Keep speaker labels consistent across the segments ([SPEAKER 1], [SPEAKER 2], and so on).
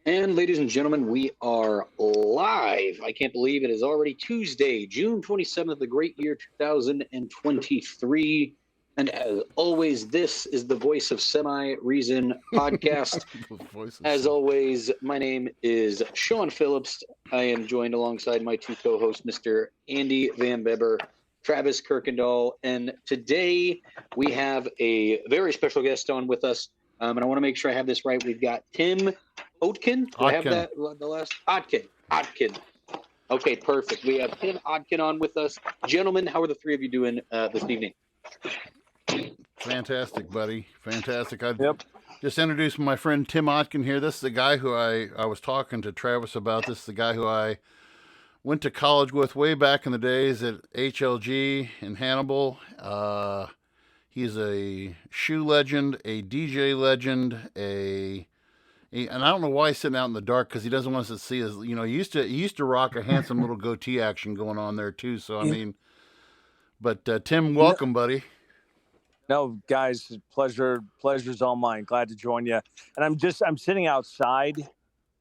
[SPEAKER 1] And ladies and gentlemen, we are live. I can't believe it is already Tuesday, June 27th, the great year 2023. And as always, this is the Voice of Semi-Reason podcast. As always, my name is Sean Phillips. I am joined alongside my two co-hosts, Mr. Andy Van Beber, Travis Kirkendall. And today we have a very special guest on with us. And I want to make sure I have this right. We've got Tim Otken. Do I have that? The last Otken. Okay, perfect. We have Tim Otken on with us. Gentlemen, how are the three of you doing this evening?
[SPEAKER 2] Fantastic, buddy. Fantastic. Just introduced my friend Tim Otken here. This is the guy who I was talking to Travis about. This is the guy who I went to college with way back in the days at HLG in Hannibal. He's a shoe legend, a DJ legend, and I don't know why he's sitting out in the dark because he doesn't want us to see his. He used to rock a handsome little goatee action going on there too. So I mean, but Tim, welcome, buddy.
[SPEAKER 3] No, guys, pleasure's all mine. Glad to join you. And I'm sitting outside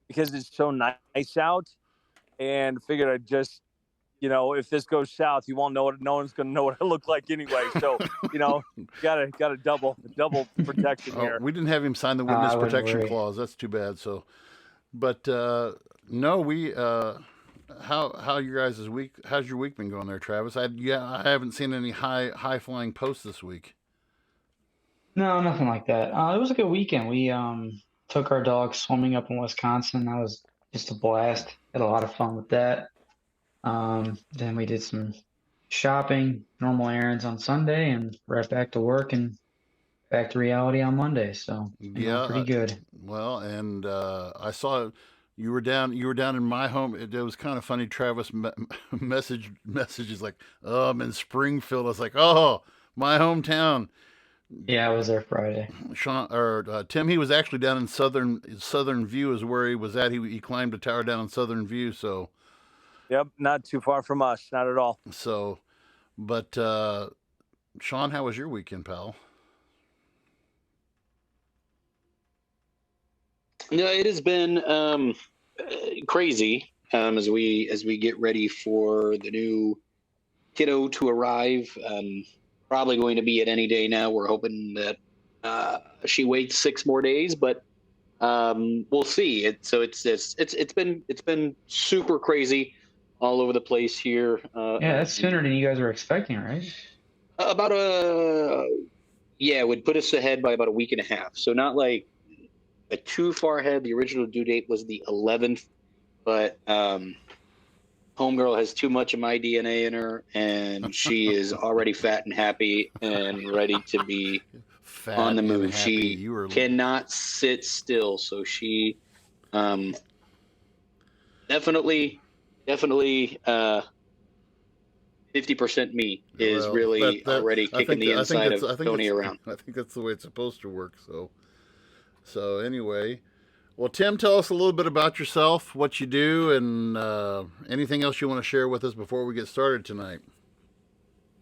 [SPEAKER 3] because it's so nice out, and figured I'd just, if this goes south, you won't know it. No one's going to know what I look like anyway. So, got a double protection here.
[SPEAKER 2] We didn't have him sign the witness protection clause. That's too bad. So, but no, we how you guys' week? How's your week been going there, Travis? I haven't seen any high flying posts this week.
[SPEAKER 4] No, nothing like that. It was a good weekend. We took our dog swimming up in Wisconsin. That was just a blast. Had a lot of fun with that. Then we did some shopping, normal errands on Sunday, and right back to work and back to reality on Monday. So pretty good.
[SPEAKER 2] Well, and I saw you were down in my home. It was kind of funny. Travis messages like, "Oh, I'm in Springfield." I was like, "Oh, my hometown."
[SPEAKER 4] Yeah, I was there Friday.
[SPEAKER 2] Tim, he was actually down in Southern View is where he was at. He climbed a tower down in Southern View, so.
[SPEAKER 3] Yep, not too far from us, not at all.
[SPEAKER 2] So, but Sean, how was your weekend, pal?
[SPEAKER 1] No, it has been crazy as we get ready for the new kiddo to arrive. Probably going to be at any day now. We're hoping that she waits 6 more days, but we'll see. It's been super crazy all over the place here.
[SPEAKER 4] That's sooner than you guys were expecting, right?
[SPEAKER 1] It would put us ahead by about a week and a half. So not like too far ahead. The original due date was the 11th, but homegirl has too much of my DNA in her, and she is already fat and happy and ready to be on the move. She cannot sit still, so she definitely 50% me is already kicking the inside of Tony around.
[SPEAKER 2] I think that's the way it's supposed to work. So anyway. Well, Tim, tell us a little bit about yourself, what you do, and anything else you want to share with us before we get started tonight.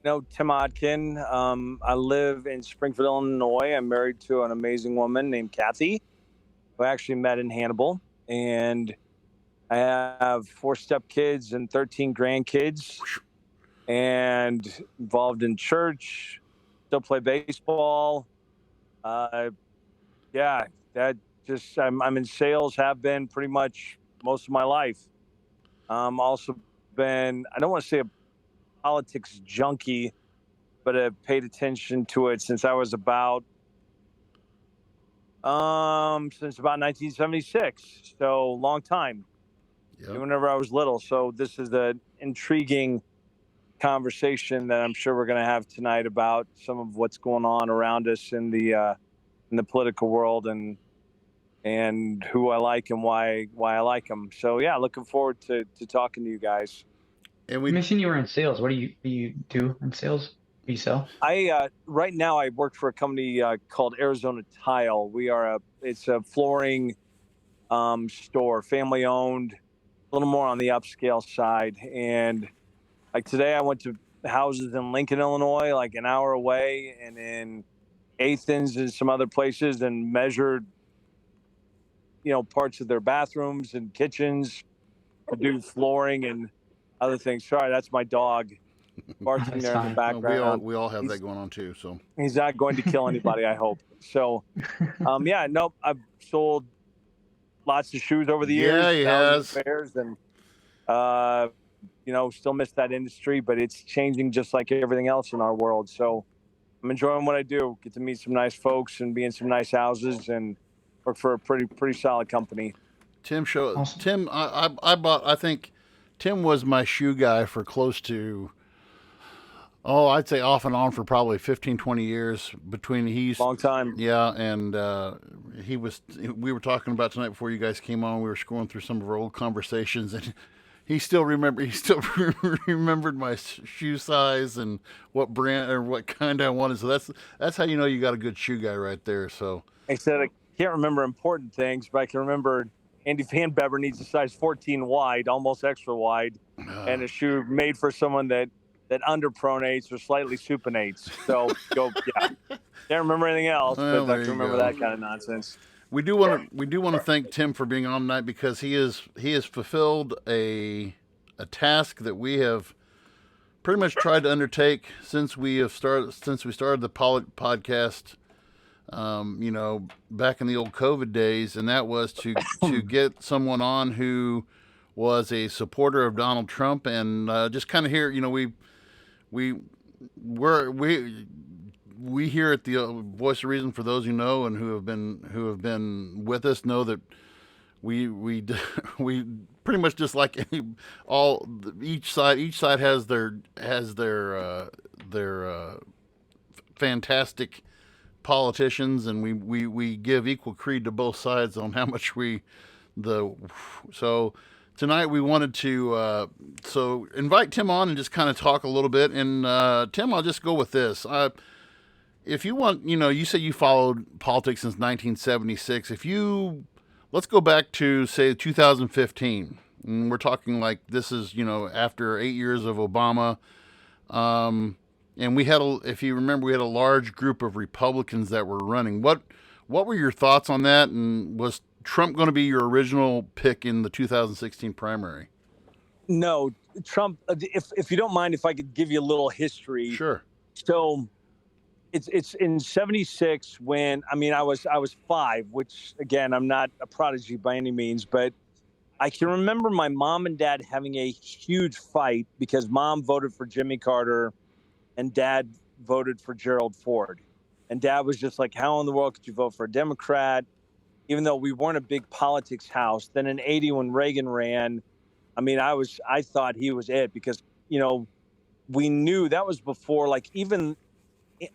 [SPEAKER 3] Tim Otken. I live in Springfield, Illinois. I'm married to an amazing woman named Kathy, who I actually met in Hannibal. And I have 4 stepkids and 13 grandkids, and involved in church, still play baseball. I'm in sales, have been pretty much most of my life. Also been, I don't want to say a politics junkie, but I've paid attention to it since I was since about 1976. So long time. Yep. Whenever I was little. So this is an intriguing conversation that I'm sure we're going to have tonight about some of what's going on around us in the political world and who I like and why I like them. So yeah, looking forward to talking to you guys.
[SPEAKER 4] And you mentioned you were in sales. What do you do in sales? What do you sell?
[SPEAKER 3] Right now I work for a company called Arizona Tile. It's a flooring store, family owned, a little more on the upscale side. And like today I went to houses in Lincoln, Illinois, like an hour away, and in Athens and some other places, and measured parts of their bathrooms and kitchens, to do flooring and other things. Sorry, that's my dog barking
[SPEAKER 4] That's
[SPEAKER 3] there in the
[SPEAKER 4] fine.
[SPEAKER 3] background.
[SPEAKER 2] We all have that going on too. So
[SPEAKER 3] He's not going to kill anybody, I hope. So, yeah, nope. I've sold lots of shoes over the years.
[SPEAKER 2] Yeah, he has.
[SPEAKER 3] Pairs, and still miss that industry, but it's changing just like everything else in our world. So I'm enjoying what I do. Get to meet some nice folks and be in some nice houses and work for a pretty solid company.
[SPEAKER 2] Tim
[SPEAKER 4] Awesome.
[SPEAKER 2] Tim, I think Tim was my shoe guy for close to, I'd say off and on for probably 15, 20 years between
[SPEAKER 3] Long time.
[SPEAKER 2] Yeah. And, we were talking about tonight before you guys came on, we were scrolling through some of our old conversations, and he still remembered my shoe size and what brand or what kind I wanted. So that's how you got a good shoe guy right there. So
[SPEAKER 3] I said, I can't remember important things, but I can remember Andy Van Beber needs a size 14 wide, almost extra wide, and a shoe made for someone that underpronates or slightly supinates. So yeah. Can't remember anything else, but I can remember that kind of nonsense.
[SPEAKER 2] We do want to thank Tim for being on tonight, because he has fulfilled a task that we have pretty much tried to undertake since we started the podcast. Back in the old COVID days, and that was to get someone on who was a supporter of Donald Trump, and just kind of hear, we here at the Voice of Reason, for those who know and who have been with us, know that we pretty much just like each side has their fantastic politicians, and we give equal creed to both sides on how much so tonight we wanted to invite Tim on and just kind of talk a little bit. And Tim, I'll just go with this. If you want, you say you followed politics since 1976. Let's go back to say 2015, and we're talking like this is after 8 years of Obama. And if you remember, we had a large group of Republicans that were running. What were your thoughts on that? And was Trump going to be your original pick in the 2016 primary?
[SPEAKER 3] No, Trump. If you don't mind, if I could give you a little history.
[SPEAKER 2] Sure.
[SPEAKER 3] So, it's in '76 when I was 5, which again I'm not a prodigy by any means, but I can remember my mom and dad having a huge fight because mom voted for Jimmy Carter and dad voted for Gerald Ford. And dad was just like, how in the world could you vote for a Democrat? Even though we weren't a big politics house. Then in '80 when Reagan ran, I thought he was it, because, we knew that was before, like, even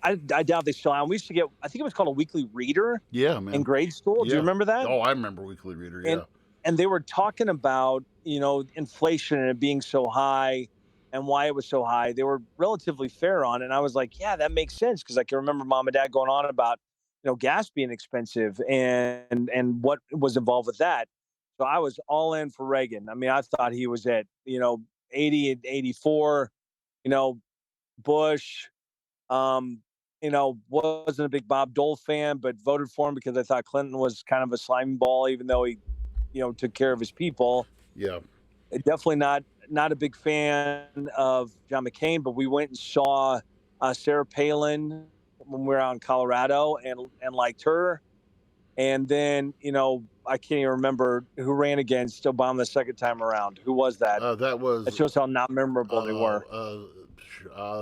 [SPEAKER 3] I doubt they still have. We used to get, I think it was called a weekly reader.
[SPEAKER 2] Yeah, man.
[SPEAKER 3] In grade school. Yeah. Do you remember that?
[SPEAKER 2] Oh, I remember weekly reader. Yeah.
[SPEAKER 3] And they were talking about, inflation and it being so high and why it was so high. They were relatively fair on it. And I was like, yeah, that makes sense. Because I can remember mom and dad going on about, gas being expensive and what was involved with that. So I was all in for Reagan. I thought he was it. 80 and 84, Bush, wasn't a big Bob Dole fan, but voted for him because I thought Clinton was kind of a slimy ball, even though he, took care of his people.
[SPEAKER 2] Yeah.
[SPEAKER 3] Definitely not a big fan of John McCain, but we went and saw Sarah Palin when we were out in Colorado and liked her. And then, I can't even remember who ran against Obama the second time around. Who was that?
[SPEAKER 2] That
[SPEAKER 3] shows how not memorable they were.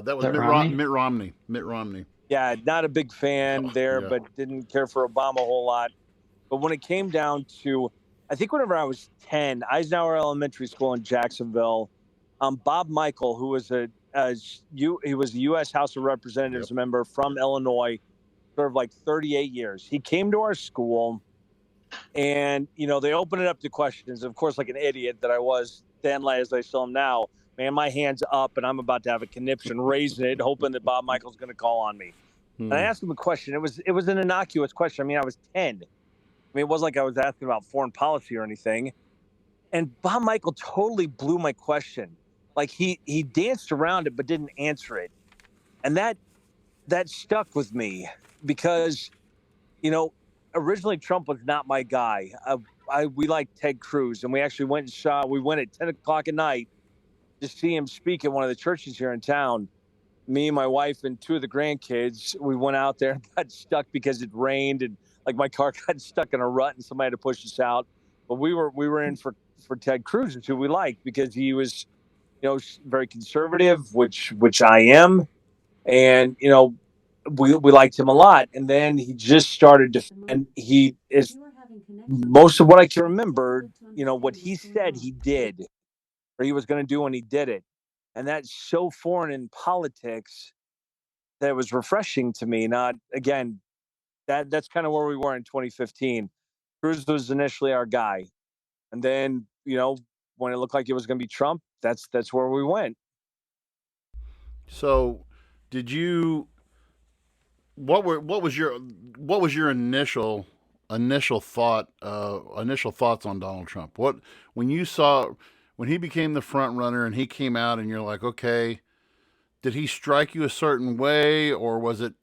[SPEAKER 2] That was Mitt Romney. Mitt Romney.
[SPEAKER 3] Yeah, not a big fan there, but didn't care for Obama a whole lot. But when it came down to, I think whenever I was 10, Eisenhower Elementary School in Jacksonville, Bob Michael, who was he was a U.S. House of Representatives member from Illinois, served like 38 years. He came to our school, and they opened it up to questions. Of course, like an idiot that I was then, as I still am now, man, my hand's up, and I'm about to have a conniption, raising it, hoping that Bob Michael's going to call on me. And I asked him a question. It was an innocuous question. I was 10. It wasn't like I was asking about foreign policy or anything. And Bob Michael totally blew my question. Like he danced around it, but didn't answer it. And that stuck with me because, originally Trump was not my guy. we like Ted Cruz, and we actually went and saw. We went at 10 o'clock at night to see him speak at one of the churches here in town. Me, my wife, and two of the grandkids. We went out there and got stuck because it rained, and like my car got stuck in a rut, and somebody had to push us out. But we were in for Ted Cruz, who we liked because he was, very conservative, which I am, and we liked him a lot. And then he just started to, and he is most of what I can remember. What he said he did, or he was going to do, and he did it, and that's so foreign in politics that it was refreshing to me. Not again, that's kind of where we were in 2015. Cruz was initially our guy, and then when it looked like it was going to be Trump, that's where we went.
[SPEAKER 2] So, did you? What was your initial thought initial thoughts on Donald Trump? What when you saw when he became the front runner and he came out and you're like, okay, did he strike you a certain way, or was it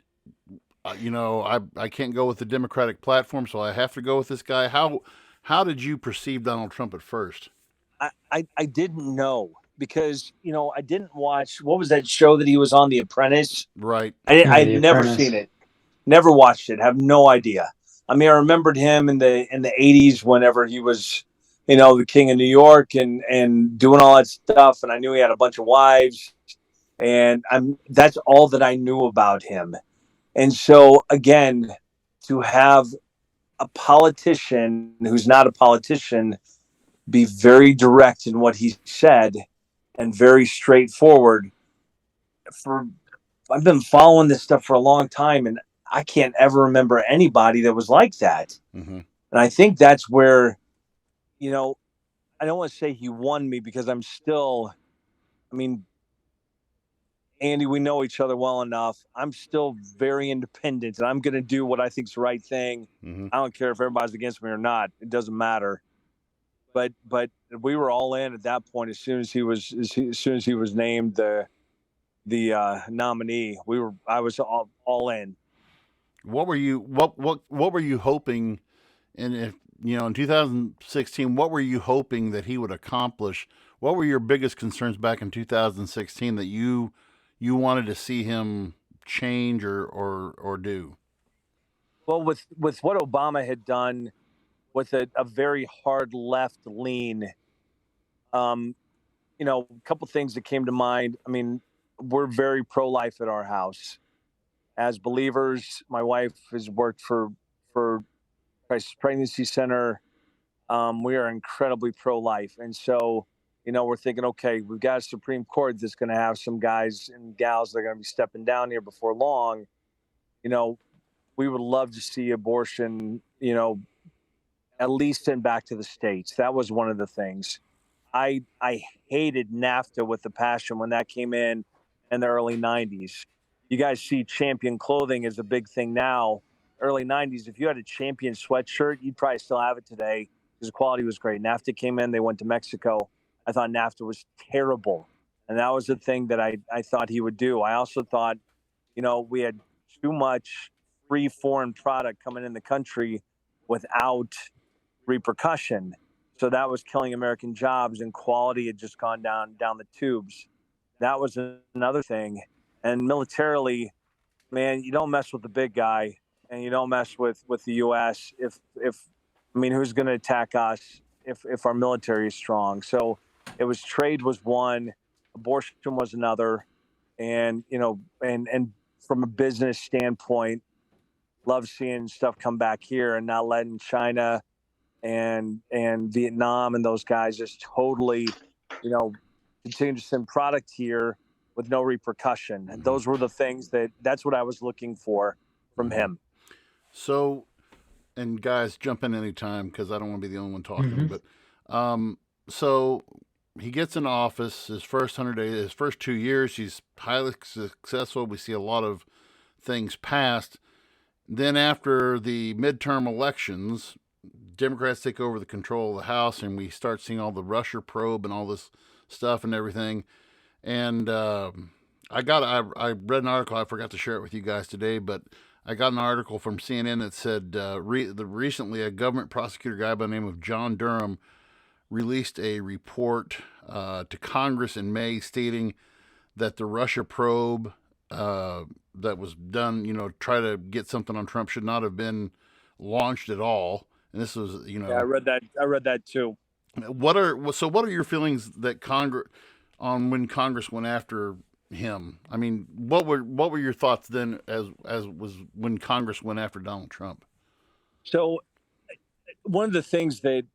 [SPEAKER 2] I can't go with the Democratic platform, so I have to go with this guy? How did you perceive Donald Trump at first?
[SPEAKER 3] I didn't know because I didn't watch what was that show that he was on, The Apprentice.
[SPEAKER 2] Right.
[SPEAKER 3] I'd
[SPEAKER 4] The
[SPEAKER 3] never
[SPEAKER 4] Apprentice.
[SPEAKER 3] seen it, never watched it, have no idea. I mean, I remembered him in the 80s whenever he was the king of New York and doing all that stuff, and I knew he had a bunch of wives, and that's all that I knew about him. And so again, to have a politician who's not a politician be very direct in what he said and very straightforward. For I've been following this stuff for a long time, and I can't ever remember anybody that was like that.
[SPEAKER 2] Mm-hmm.
[SPEAKER 3] And I think that's where, I don't want to say he won me because I'm still, I mean, Andy, we know each other well enough. I'm still very independent, and I'm going to do what I think's the right thing.
[SPEAKER 2] Mm-hmm.
[SPEAKER 3] I don't care if everybody's against me or not. It doesn't matter. But we were all in at that point as soon as he was named the nominee. I was all in.
[SPEAKER 2] What were you hoping, and if in 2016, what were you hoping that he would accomplish? What were your biggest concerns back in 2016 that you wanted to see him change or do?
[SPEAKER 3] Well, with what Obama had done with a very hard left lean, a couple things that came to mind. I mean, we're very pro-life at our house. As believers, my wife has worked for Christ Pregnancy Center. We are incredibly pro-life, and so we're thinking, okay, we've got a Supreme Court that's going to have some guys and gals that are going to be stepping down here before long. We would love to see abortion, at least sent back to the states. That was one of the things. I hated NAFTA with a passion when that came in the early 90s. You guys see Champion clothing as a big thing now. Early 90s, if you had a Champion sweatshirt, you'd probably still have it today because the quality was great. NAFTA came in, they went to Mexico. I thought NAFTA was terrible. And that was the thing that I thought he would do. I also thought, we had too much free foreign product coming in the country without repercussion. So that was killing American jobs, and quality had just gone down the tubes. That was another thing. And militarily, man, you don't mess with the big guy, and you don't mess with the U.S. If I mean, who's going to attack us if our military is strong? So it was trade was one, abortion was another, and and from a business standpoint, love seeing stuff come back here and not letting China and Vietnam and those guys just totally, continue to send product here with no repercussion. And those were the things that's what I was looking for from him.
[SPEAKER 2] So, and guys, jump in anytime because I don't want to be the only one talking.
[SPEAKER 4] Mm-hmm.
[SPEAKER 2] But so he gets in office. His first 100 days, his first 2 years, he's highly successful. We see a lot of things passed. Then after the midterm elections, Democrats take over the control of the House, and we start seeing all the Russia probe and all this stuff and everything. And I read an article. I forgot to share it with you guys today, but I got an article from CNN that said recently a government prosecutor guy by the name of John Durham released a report to Congress in May stating that the Russia probe that was done, try to get something on Trump should not have been launched at all. And this was,
[SPEAKER 3] Yeah, I read that too.
[SPEAKER 2] What are your feelings that when Congress went after him? I mean, what were your thoughts then as was when Congress went after Donald Trump?
[SPEAKER 3] So one of the things that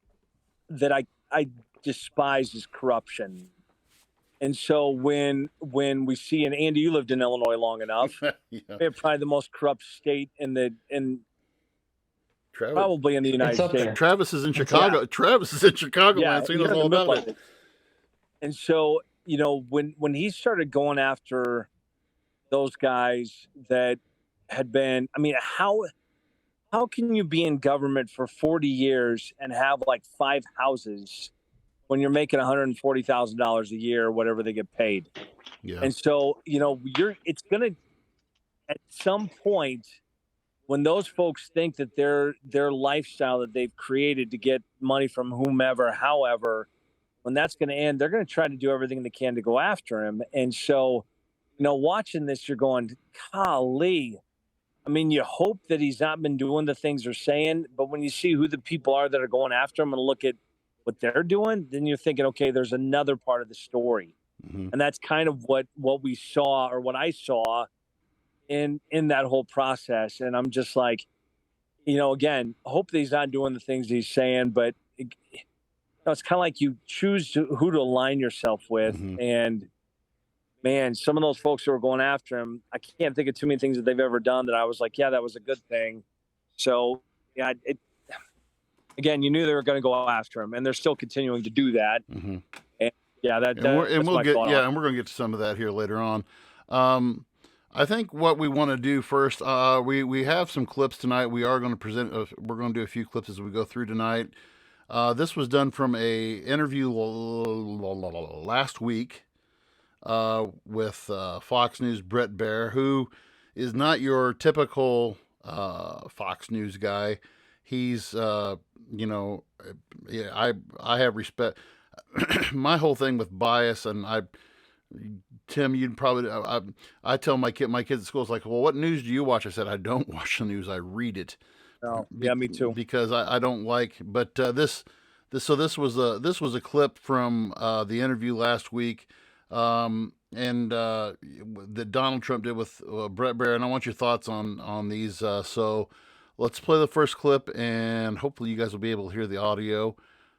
[SPEAKER 3] I despise is corruption. And so when we see, and Andy, you lived in Illinois long enough,
[SPEAKER 2] yeah.
[SPEAKER 3] we have probably the most corrupt state probably in the United States.
[SPEAKER 2] Travis is in Chicago. Yeah. Travis is in Chicago, man. So he knows all about it.
[SPEAKER 3] And so, when he started going after those guys that had been, I mean, how can you be in government for 40 years and have like 5 houses when you're making $140,000 a year, or whatever they get paid?
[SPEAKER 2] Yeah.
[SPEAKER 3] And so, it's going to, at some point, when those folks think that their lifestyle that they've created to get money from whomever, however, when that's going to end, they're going to try to do everything they can to go after him. And so, watching this, you're going, golly. I mean, you hope that he's not been doing the things they're saying, but when you see who the people are that are going after him and look at what they're doing, then you're thinking, okay, there's another part of the story.
[SPEAKER 2] Mm-hmm.
[SPEAKER 3] And that's kind of what we saw, or what I saw in that whole process. And I'm just like, again, hope that he's not doing the things he's saying, but it's kind of like you choose who to align yourself with.
[SPEAKER 2] Mm-hmm.
[SPEAKER 3] And man, some of those folks who are going after him, I can't think of too many things that they've ever done that I was like, yeah, that was a good thing. So yeah, again, you knew they were going to go after him, and they're still continuing to do that.
[SPEAKER 2] Mm-hmm.
[SPEAKER 3] And yeah,
[SPEAKER 2] we're going to get to some of that here later on. I think what we want to do first, we have some clips tonight. We are going to present. We're going to do a few clips as we go through tonight. This was done from a interview last week with Fox News Brett Baier, who is not your typical Fox News guy. He's, I have respect. My whole thing with bias, and Tim, you'd probably, I tell my kids at school, it's like, well, what news do you watch? I said, I don't watch the news. I read it.
[SPEAKER 3] Oh, yeah, me too.
[SPEAKER 2] Because I don't like, but this was a clip from the interview last week, that Donald Trump did with Brett Baier, and I want your thoughts on these. So let's play the first clip, and hopefully you guys will be able to hear the audio.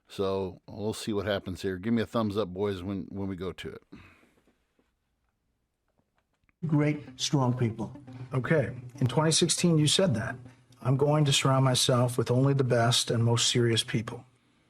[SPEAKER 2] So we'll see what happens here. Give me a thumbs up, boys, when we go to it.
[SPEAKER 5] Great, strong people.
[SPEAKER 6] Okay. In 2016, you said that. I'm going to surround myself with only the best and most serious people.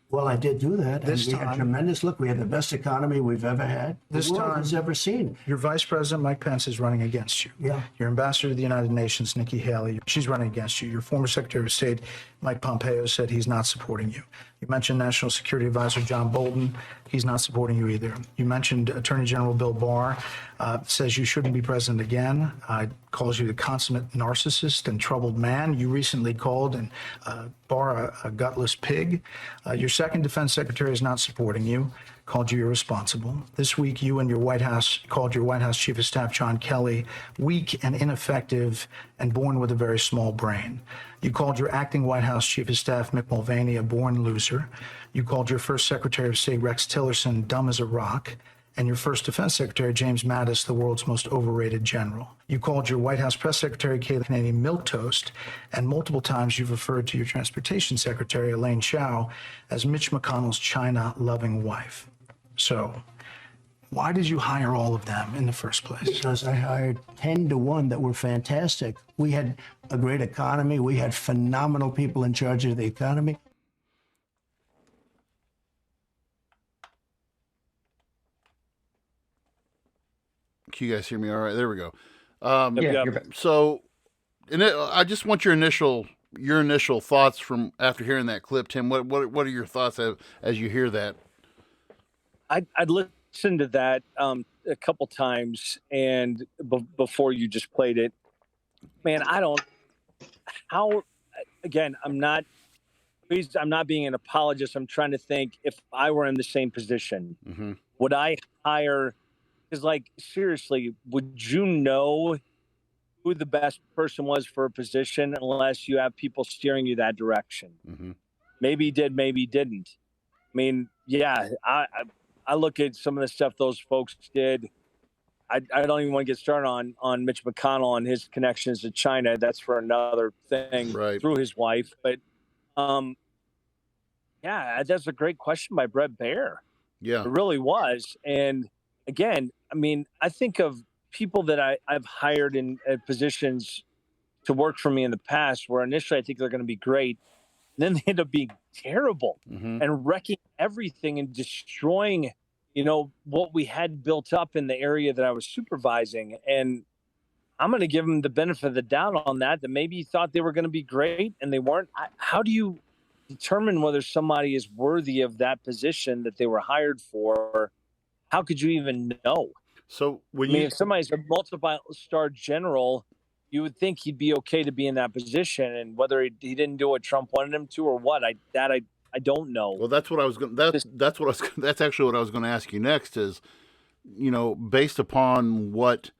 [SPEAKER 5] Well, I did do that. We had tremendous look. We had the best economy we've ever had. The world has ever seen.
[SPEAKER 6] Your Vice President, Mike Pence, is running against you.
[SPEAKER 5] Yeah.
[SPEAKER 6] Your Ambassador to the United Nations, Nikki Haley, she's running against you. Your former Secretary of State, Mike Pompeo, said he's not supporting you. You mentioned National Security Advisor John Bolton. He's not supporting you either. You mentioned Attorney General Bill Barr, says you shouldn't be president again, calls you the consummate narcissist and troubled man. You recently called Barr a gutless pig. Your second defense secretary is not supporting you, called you irresponsible. This week, you and your White House called your White House Chief of Staff, John Kelly, weak and ineffective and born with a very small brain. You called your acting White House Chief of Staff, Mick Mulvaney, a born loser. You called your first Secretary of State, Rex Tillerson, dumb as a rock. And your first Defense Secretary, James Mattis, the world's most overrated general. You called your White House Press Secretary, Kayleigh Canadian, milquetoast, and multiple times you've referred to your Transportation Secretary, Elaine Chao, as Mitch McConnell's China-loving wife. So why did you hire all of them in the first place?
[SPEAKER 5] Because I hired 10 to 1 that were fantastic. We had a great economy. We had phenomenal people in charge of the economy.
[SPEAKER 2] Can you guys hear me all right? There we go.
[SPEAKER 4] Yeah.
[SPEAKER 2] So, I just want your initial thoughts from after hearing that clip, Tim. What are your thoughts as you hear that?
[SPEAKER 3] I'd listened to that a couple times, and before you just played it, man, I don't how, again, I'm not being an apologist. I'm trying to think, if I were in the same position,
[SPEAKER 2] Mm-hmm.
[SPEAKER 3] would I hire, because like, seriously, would you know who the best person was for a position unless you have people steering you that direction?
[SPEAKER 2] Mm-hmm.
[SPEAKER 3] Maybe he did, maybe he didn't. I mean, yeah, I look at some of the stuff those folks did. I don't even want to get started on Mitch McConnell and his connections to China. That's for another thing,
[SPEAKER 2] Right.
[SPEAKER 3] through his wife. But yeah, that's a great question by Brett Baer.
[SPEAKER 2] Yeah.
[SPEAKER 3] It really was. And again, I mean, I think of people that I've hired in positions to work for me in the past, where initially I think they're going to be great. Then they end up being terrible
[SPEAKER 2] Mm-hmm.
[SPEAKER 3] and wrecking everything and destroying, what we had built up in the area that I was supervising. And I'm going to give them the benefit of the doubt on that maybe you thought they were going to be great and they weren't. How do you determine whether somebody is worthy of that position that they were hired for? How could you even know?
[SPEAKER 2] So when
[SPEAKER 3] If somebody's a multiple-star general, you would think he'd be okay to be in that position, and whether he didn't do what Trump wanted him to or what, I don't know.
[SPEAKER 2] Well, that's what I was going. That's actually what I was going to ask you next. Is based upon what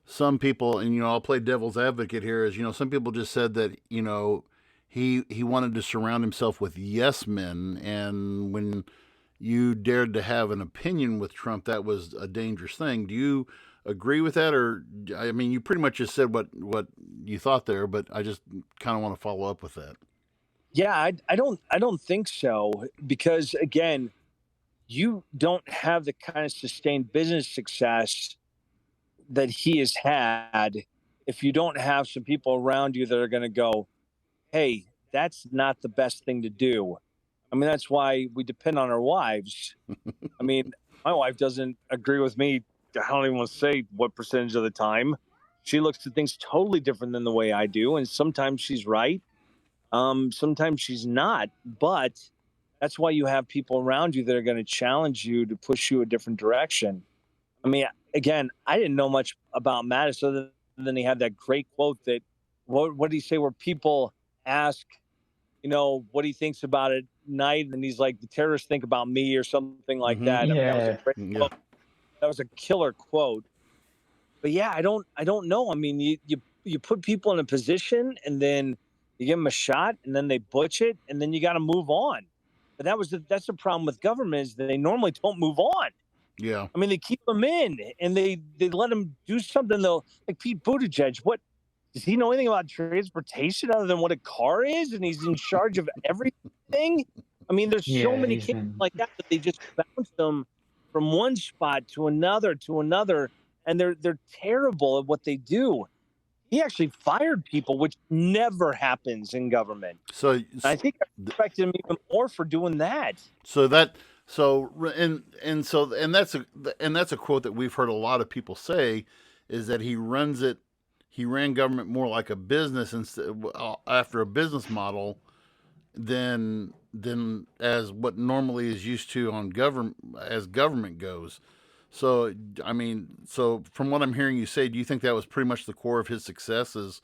[SPEAKER 2] some people, and I'll play devil's advocate here. Is some people just said that he wanted to surround himself with yes men, and when you dared to have an opinion with Trump, that was a dangerous thing. Do you agree with that? Or, I mean, you pretty much just said what you thought there, but I just kind of want to follow up with that.
[SPEAKER 3] Yeah, I don't think so, because again, you don't have the kind of sustained business success that he has had if you don't have some people around you that are going to go, hey, that's not the best thing to do. I mean, that's why we depend on our wives. I mean, my wife doesn't agree with me. I don't even want to say what percentage of the time. She looks at things totally different than the way I do. And sometimes she's right. Sometimes she's not. But that's why you have people around you that are going to challenge you to push you a different direction. I mean, again, I didn't know much about Mattis other than he had that great quote that, what did he say, where people ask, what he thinks about it night, and he's like, the terrorists think about me, or something like that. I mean, that was a great quote. That was a killer quote. But yeah, I don't know. I mean, you put people in a position, and then you give them a shot, and then they butch it, and then you got to move on. But that's the problem with government, is that they normally don't move on.
[SPEAKER 2] Yeah.
[SPEAKER 3] I mean, they keep them in, and they let them do something. They'll, like Pete Buttigieg. What does he know anything about transportation other than what a car is? And he's in charge of everything. I mean, there's so many cases like that they just bounce them from one spot to another, and they're terrible at what they do. He actually fired people, which never happens in government.
[SPEAKER 2] So
[SPEAKER 3] I think I respect him even more for doing that.
[SPEAKER 2] And that's a quote that we've heard a lot of people say, is that he ran government more like a business after a business model than as what normally is used to on government goes. So, I mean, from what I'm hearing you say, do you think that was pretty much the core of his success, is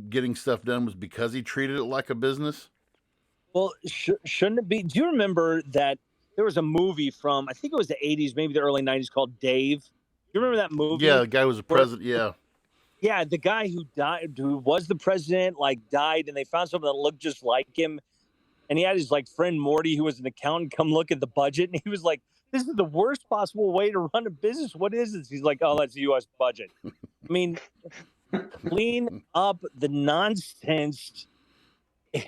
[SPEAKER 2] getting stuff done, was because he treated it like a business?
[SPEAKER 3] Well, shouldn't it be? Do you remember that there was a movie from, I think it was the 80s, maybe the early 90s, called Dave? Do you remember that movie?
[SPEAKER 2] Yeah, the guy was a president. Yeah.
[SPEAKER 3] Yeah, the guy who died, who was the president, died, and they found something that looked just like him. And he had his friend Morty, who was an accountant, come look at the budget, and he was like, "This is the worst possible way to run a business. What is this?" He's like, "Oh, that's the U.S. budget." I mean, clean up the nonsense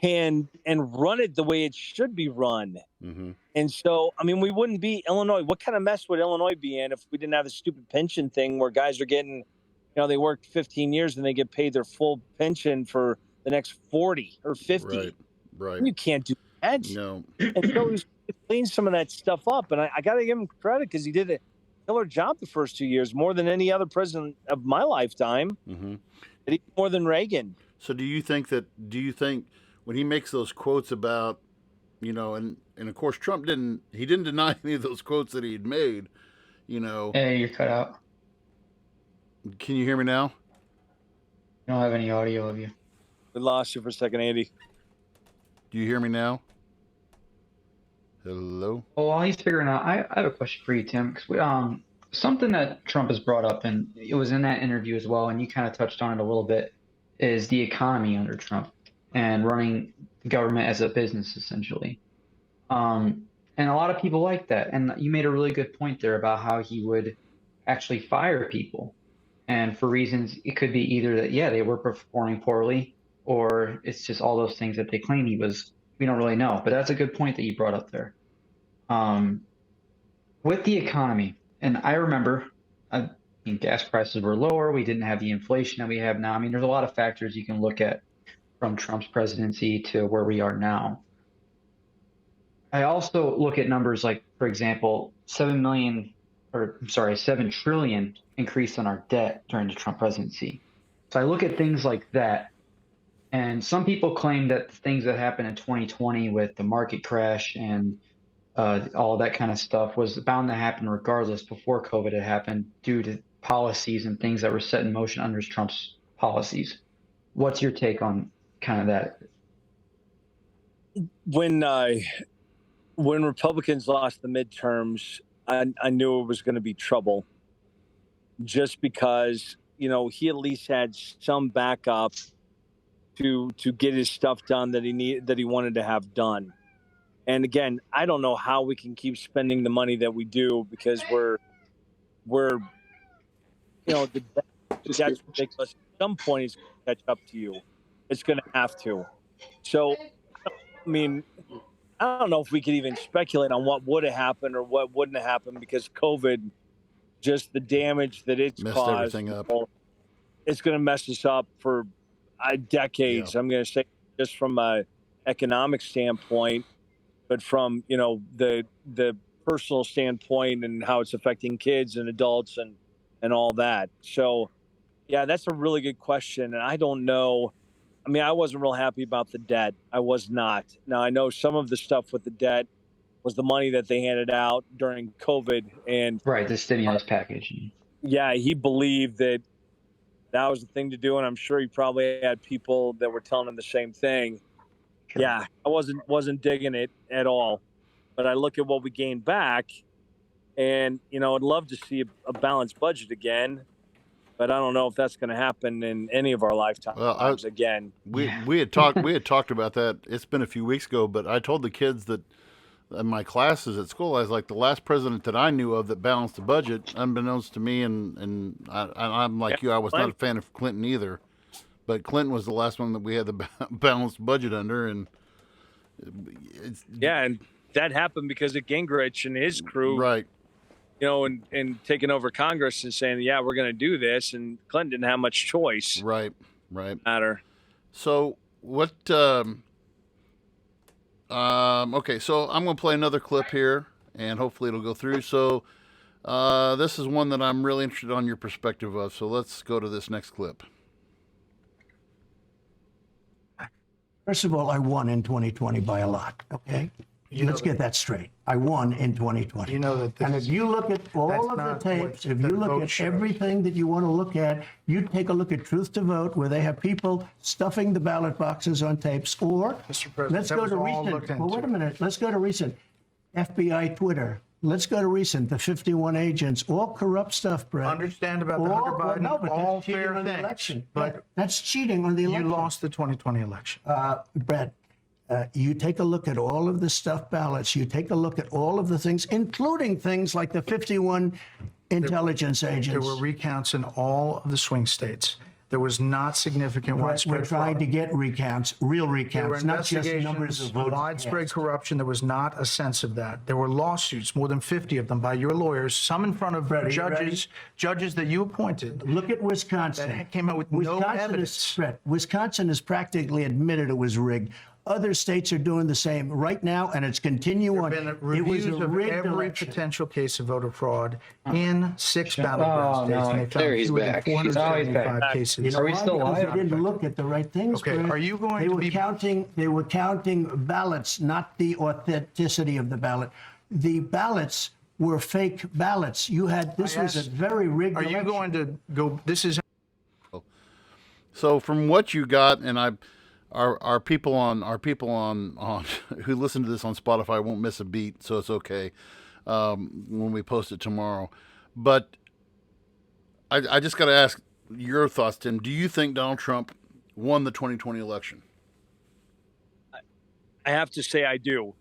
[SPEAKER 3] and run it the way it should be run.
[SPEAKER 2] Mm-hmm.
[SPEAKER 3] And so, I mean, we wouldn't be Illinois. What kind of mess would Illinois be in if we didn't have the stupid pension thing where guys are getting, they worked 15 years and they get paid their full pension for the next 40 or 50.
[SPEAKER 2] Right.
[SPEAKER 3] You can't do that.
[SPEAKER 2] No.
[SPEAKER 3] And so he's cleaned some of that stuff up. And I got to give him credit, because he did a killer job the first 2 years, more than any other president of my lifetime.
[SPEAKER 2] Mm-hmm.
[SPEAKER 3] More than Reagan.
[SPEAKER 2] So do you think when he makes those quotes about, and of course Trump didn't deny any of those quotes that he'd made,
[SPEAKER 4] Hey, you're cut out.
[SPEAKER 2] Can you hear me now?
[SPEAKER 4] I don't have any audio of you.
[SPEAKER 3] We lost you for a second, Andy.
[SPEAKER 2] Do you hear me now? Hello?
[SPEAKER 4] Well, while he's figuring out, I have a question for you, Tim. 'Cause something that Trump has brought up, and it was in that interview as well, and you kind of touched on it a little bit, is the economy under Trump and running the government as a business, essentially. And a lot of people like that. And you made a really good point there about how he would actually fire people. And for reasons, it could be either that, yeah, they were performing poorly, or it's just all those things that they claim he was. We don't really know. But that's a good point that you brought up there. With the economy, and I remember, I mean, gas prices were lower. We didn't have the inflation that we have now. I mean, there's a lot of factors you can look at from Trump's presidency to where we are now. I also look at numbers like, for example, 7 trillion increase in our debt during the Trump presidency. So I look at things like that, and some people claim that the things that happened in 2020 with the market crash and all that kind of stuff was bound to happen regardless before COVID had happened due to policies and things that were set in motion under Trump's policies. What's your take on kind of that?
[SPEAKER 3] When Republicans lost the midterms, I knew it was going to be trouble, just because, you know, he at least had some backup to get his stuff done that he wanted to have done. And again, I don't know how we can keep spending the money that we do, because we're you know, that's ridiculous. At some point, it's going to catch up to you. It's going to have to. So, I mean, I don't know if we could even speculate on what would have happened or what wouldn't have happened, because COVID, just the damage that it's
[SPEAKER 2] Messed
[SPEAKER 3] caused,
[SPEAKER 2] everything up.
[SPEAKER 3] it's going to mess us up for decades. Yeah. I'm going to say, just from a economic standpoint, but from, you know, the personal standpoint and how it's affecting kids and adults and all that. So, yeah, that's a really good question, and I don't know. I mean, I wasn't real happy about the debt. I was not. Now, I know some of the stuff with the debt was the money that they handed out during COVID. And
[SPEAKER 4] right, the stimulus package.
[SPEAKER 3] Yeah, he believed that was the thing to do, and I'm sure he probably had people that were telling him the same thing. Sure. Yeah, I wasn't digging it at all. But I look at what we gained back, and, you know, I'd love to see a balanced budget again. But I don't know if that's going to happen in any of our lifetimes again.
[SPEAKER 2] We had talked about that. It's been a few weeks ago, but I told the kids that in my classes at school, I was like, the last president that I knew of that balanced the budget, unbeknownst to me, and I'm like you, I was not a fan of Clinton either, but Clinton was the last one that we had the balanced budget under, and
[SPEAKER 3] and that happened because of Gingrich and his crew,
[SPEAKER 2] right?
[SPEAKER 3] You know, and taking over Congress and saying, yeah, we're going to do this. And Clinton didn't have much choice.
[SPEAKER 2] Right.
[SPEAKER 3] Matter.
[SPEAKER 2] So what, okay, so I'm going to play another clip here, and hopefully it'll go through. So this is one that I'm really interested on your perspective of. So let's go to this next clip.
[SPEAKER 5] First of all, I won in 2020 by a lot, okay? Let's get that straight. I won in 2020.
[SPEAKER 6] You know that.
[SPEAKER 5] And if you look at all of the tapes, if you look at everything that you want to look at, you take a look at Truth to Vote, where they have people stuffing the ballot boxes on tapes, or let's go to recent. Well, wait a minute. Let's go to recent. FBI Twitter. Let's go to recent. The 51 agents, all corrupt stuff, Brett.
[SPEAKER 6] Understand about the Hunter Biden,
[SPEAKER 5] no, but
[SPEAKER 6] all
[SPEAKER 5] that's cheating
[SPEAKER 6] fair
[SPEAKER 5] on the
[SPEAKER 6] things.
[SPEAKER 5] election.
[SPEAKER 6] But
[SPEAKER 5] that's cheating on the election.
[SPEAKER 6] You lost the 2020 election.
[SPEAKER 5] Brett. You take a look at all of the stuffed ballots. You take a look at all of the things, including things like the 51 intelligence agents.
[SPEAKER 6] There were recounts in all of the swing states. There was not significant widespread
[SPEAKER 5] We're trying to get recounts, real
[SPEAKER 6] There were
[SPEAKER 5] recounts, not just numbers of votes.
[SPEAKER 6] widespread corruption. There was not a sense of that. There were lawsuits, more than 50 of them, by your lawyers, some in front of judges that you appointed.
[SPEAKER 5] Look at Wisconsin.
[SPEAKER 6] That came out with no evidence.
[SPEAKER 5] Wisconsin has practically admitted it was rigged. Other states are doing the same right now, and it's continuing on.
[SPEAKER 6] There have been reviews of every
[SPEAKER 5] election.
[SPEAKER 6] potential case of voter fraud in 6 battleground states, and they found
[SPEAKER 1] There he's
[SPEAKER 6] fewer than
[SPEAKER 1] back.
[SPEAKER 6] 475 cases.
[SPEAKER 5] You know
[SPEAKER 4] Are we
[SPEAKER 5] why?
[SPEAKER 4] still
[SPEAKER 5] Because
[SPEAKER 4] live?
[SPEAKER 5] they didn't look at the right things.
[SPEAKER 6] Okay,
[SPEAKER 5] Brett.
[SPEAKER 6] are you going
[SPEAKER 5] they
[SPEAKER 6] to
[SPEAKER 5] were
[SPEAKER 6] be
[SPEAKER 5] counting? They were counting ballots, not the authenticity of the ballot. The ballots were fake ballots. You had this was a very rigged.
[SPEAKER 6] Are you
[SPEAKER 5] election.
[SPEAKER 6] going to go? This is.
[SPEAKER 2] So from what you got, and our people on who listen to this on Spotify won't miss a beat, so it's okay when we post it tomorrow. But I just got to ask your thoughts, Tim. Do you think Donald Trump won the 2020 election?
[SPEAKER 3] I have to say I do.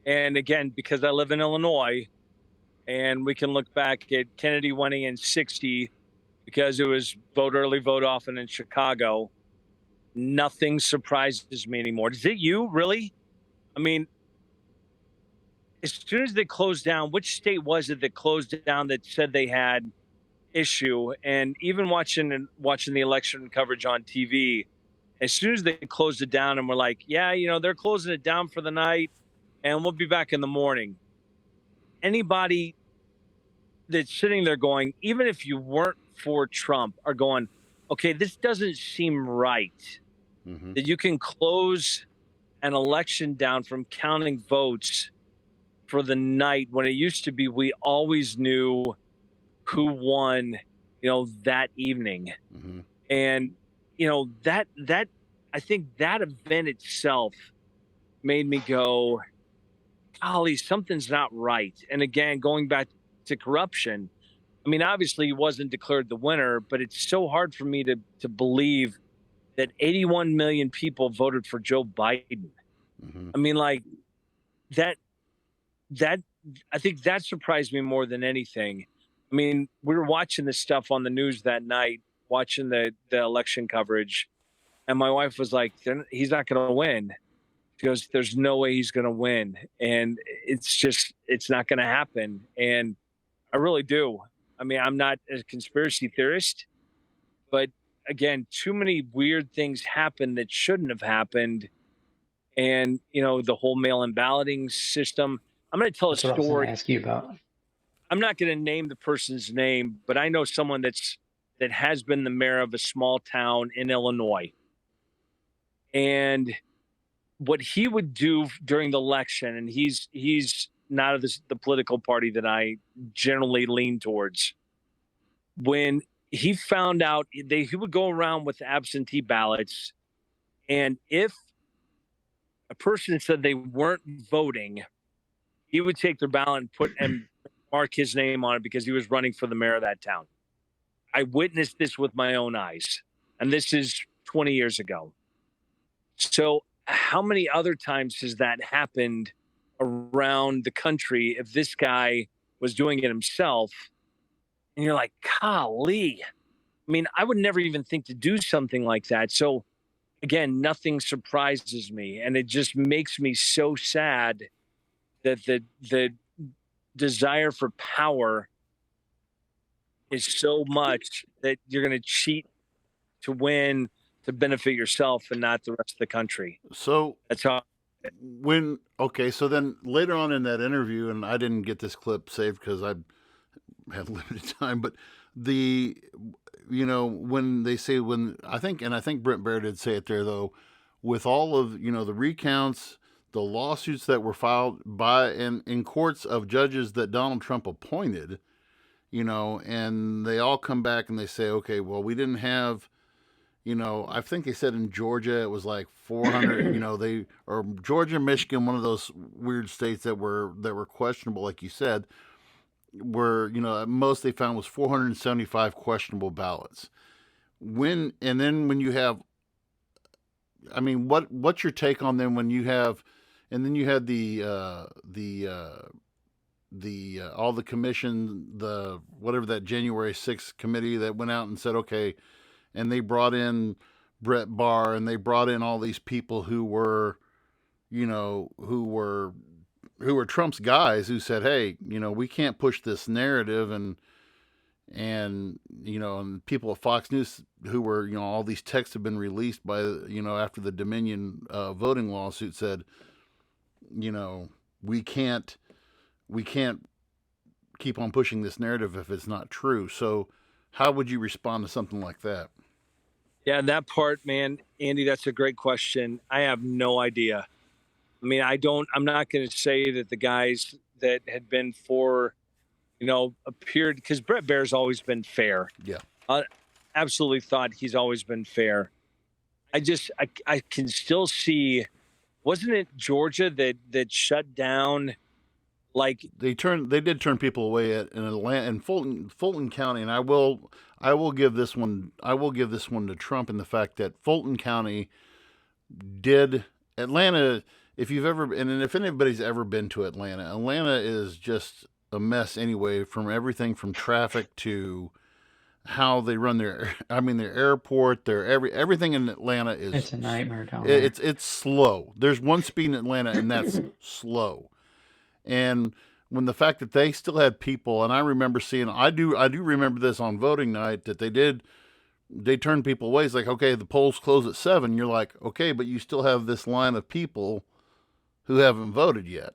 [SPEAKER 3] And again, because I live in Illinois, and we can look back at Kennedy winning in 60 because it was vote early, vote often in Chicago. Nothing surprises me anymore. Is it you, really? I mean, as soon as they closed down, which state was it that closed down that said they had issue? And even watching the election coverage on TV, as soon as they closed it down and were like, yeah, they're closing it down for the night and we'll be back in the morning. Anybody that's sitting there going, even if you weren't for Trump, are going, okay, this doesn't seem right. Mm-hmm. That you can close an election down from counting votes for the night when it used to be we always knew who won, that evening. Mm-hmm. And, that I think that event itself made me go, golly, something's not right. And again, going back to corruption, I mean, obviously he wasn't declared the winner, but it's so hard for me to believe that 81 million people voted for Joe Biden. Mm-hmm. I mean, like that, I think that surprised me more than anything. I mean, we were watching this stuff on the news that night, watching the election coverage, and my wife was like, he's not going to win. She goes, there's no way he's going to win. And it's not going to happen. And I really do. I mean, I'm not a conspiracy theorist, but again, too many weird things happened that shouldn't have happened. And, the whole mail-in balloting system. I'm going to tell a story.
[SPEAKER 4] What I was going to ask you about.
[SPEAKER 3] I'm not going to name the person's name, but I know someone that has been the mayor of a small town in Illinois. And what he would do during the election, and he's not of the political party that I generally lean towards. When he found out, he would go around with absentee ballots, and if a person said they weren't voting, he would take their ballot and mark his name on it because he was running for the mayor of that town. I witnessed this with my own eyes, and this is 20 years ago. So how many other times has that happened around the country if this guy was doing it himself? And you're like, golly. I mean, I would never even think to do something like that. So again, nothing surprises me. And it just makes me so sad that the desire for power is so much that you're going to cheat to win, to benefit yourself and not the rest of the country.
[SPEAKER 2] So
[SPEAKER 3] that's how.
[SPEAKER 2] So then later on in that interview, and I didn't get this clip saved because I had limited time, but when they say, I think Brent Baer did say it there though, with all of, the recounts, the lawsuits that were filed in courts of judges that Donald Trump appointed, and they all come back and they say, okay, well, we didn't have, I think they said in Georgia it was like 400, or Georgia, Michigan, one of those weird states that were questionable, like you said, were, most they found was 475 questionable ballots. When you have, I mean, what's your take on them when you have, and then you had the all the commission, the whatever that January 6th committee that went out and said, okay, and they brought in Brett Barr and they brought in all these people who were Trump's guys who said, hey, we can't push this narrative, and people at Fox News who were, all these texts have been released by, after the Dominion voting lawsuit said, we can't keep on pushing this narrative if it's not true. So how would you respond to something like that?
[SPEAKER 3] Yeah, that part, man, Andy, that's a great question. I have no idea. I mean, I'm not going to say that the guys that had been for, appeared, because Brett Baer's always been fair.
[SPEAKER 2] Yeah.
[SPEAKER 3] Absolutely thought he's always been fair. I can still see. Wasn't it Georgia that shut down? Like
[SPEAKER 2] they did turn people away in Atlanta and Fulton County, and I will give this one to Trump in the fact that Fulton County did Atlanta. If you've ever and if anybody's ever been to Atlanta is just a mess anyway. From everything from traffic to how they run their airport, everything in Atlanta is
[SPEAKER 4] It's a nightmare down there.
[SPEAKER 2] It's slow. There's one speed in Atlanta, and that's slow. And when the fact that they still had people, and I remember seeing, I do remember this on voting night that they turned people away. It's like, okay, the polls close at 7. You're like, okay, but you still have this line of people who haven't voted yet,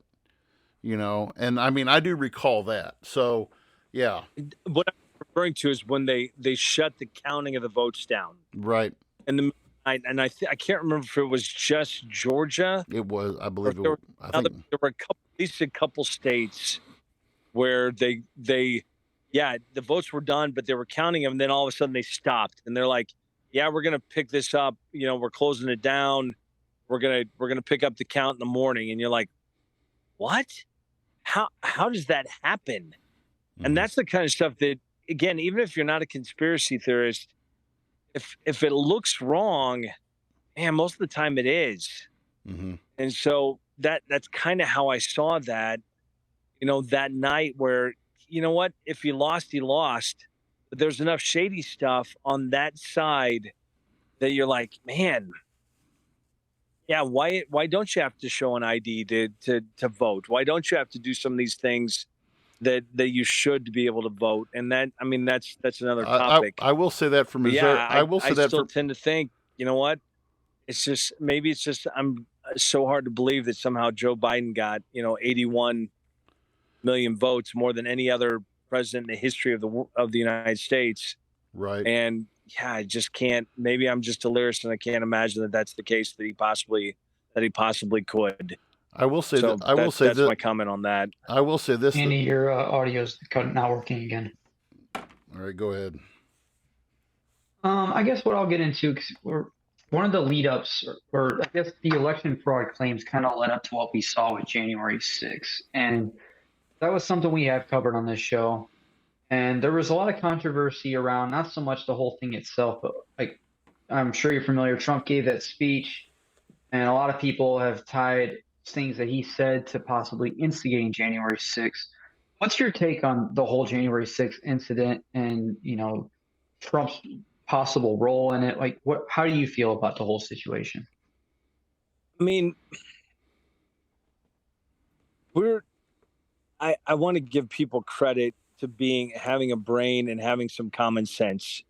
[SPEAKER 2] And I do recall that. So, yeah.
[SPEAKER 3] What I'm referring to is when they shut the counting of the votes down.
[SPEAKER 2] Right.
[SPEAKER 3] And I can't remember if it was just Georgia.
[SPEAKER 2] It was, I believe.
[SPEAKER 3] There were at least a couple states where the votes were done, but they were counting them. And then all of a sudden they stopped, and they're like, "Yeah, we're gonna pick this up. We're closing it down. We're gonna pick up the count in the morning." And you're like, "What? How does that happen?" Mm-hmm. And that's the kind of stuff that, again, even if you're not a conspiracy theorist, if it looks wrong, man, most of the time it is.
[SPEAKER 2] Mm-hmm.
[SPEAKER 3] And so that's kind of how I saw that, that night where, what, if he lost, he lost. But there's enough shady stuff on that side that you're like, man, yeah, why don't you have to show an ID to vote? Why don't you have to do some of these things that you should be able to vote? And that's another topic.
[SPEAKER 2] I will say that for Missouri.
[SPEAKER 3] Yeah, I still tend to think, what? It's just, I'm so hard to believe that somehow Joe Biden got, 81 million votes, more than any other president in the history of the United States.
[SPEAKER 2] Right.
[SPEAKER 3] And yeah, I just can't. Maybe I'm just delirious, and I can't imagine that that's the case that he possibly could.
[SPEAKER 2] I will say
[SPEAKER 3] so
[SPEAKER 2] that.
[SPEAKER 3] That's my comment on that.
[SPEAKER 2] I will say this.
[SPEAKER 4] Andy, your audio's not working again.
[SPEAKER 2] All right, go ahead.
[SPEAKER 4] I guess what I'll get into, because one of the lead-ups, or I guess the election fraud claims kind of led up to what we saw with January 6th. And that was something we have covered on this show. And there was a lot of controversy around not so much the whole thing itself, but like, I'm sure you're familiar, Trump gave that speech, and a lot of people have tied things that he said to possibly instigating January 6th. What's your take on the whole January 6th incident and, Trump's possible role in it? Like, how do you feel about the whole situation?
[SPEAKER 3] I mean, I want to give people credit to having a brain and having some common sense.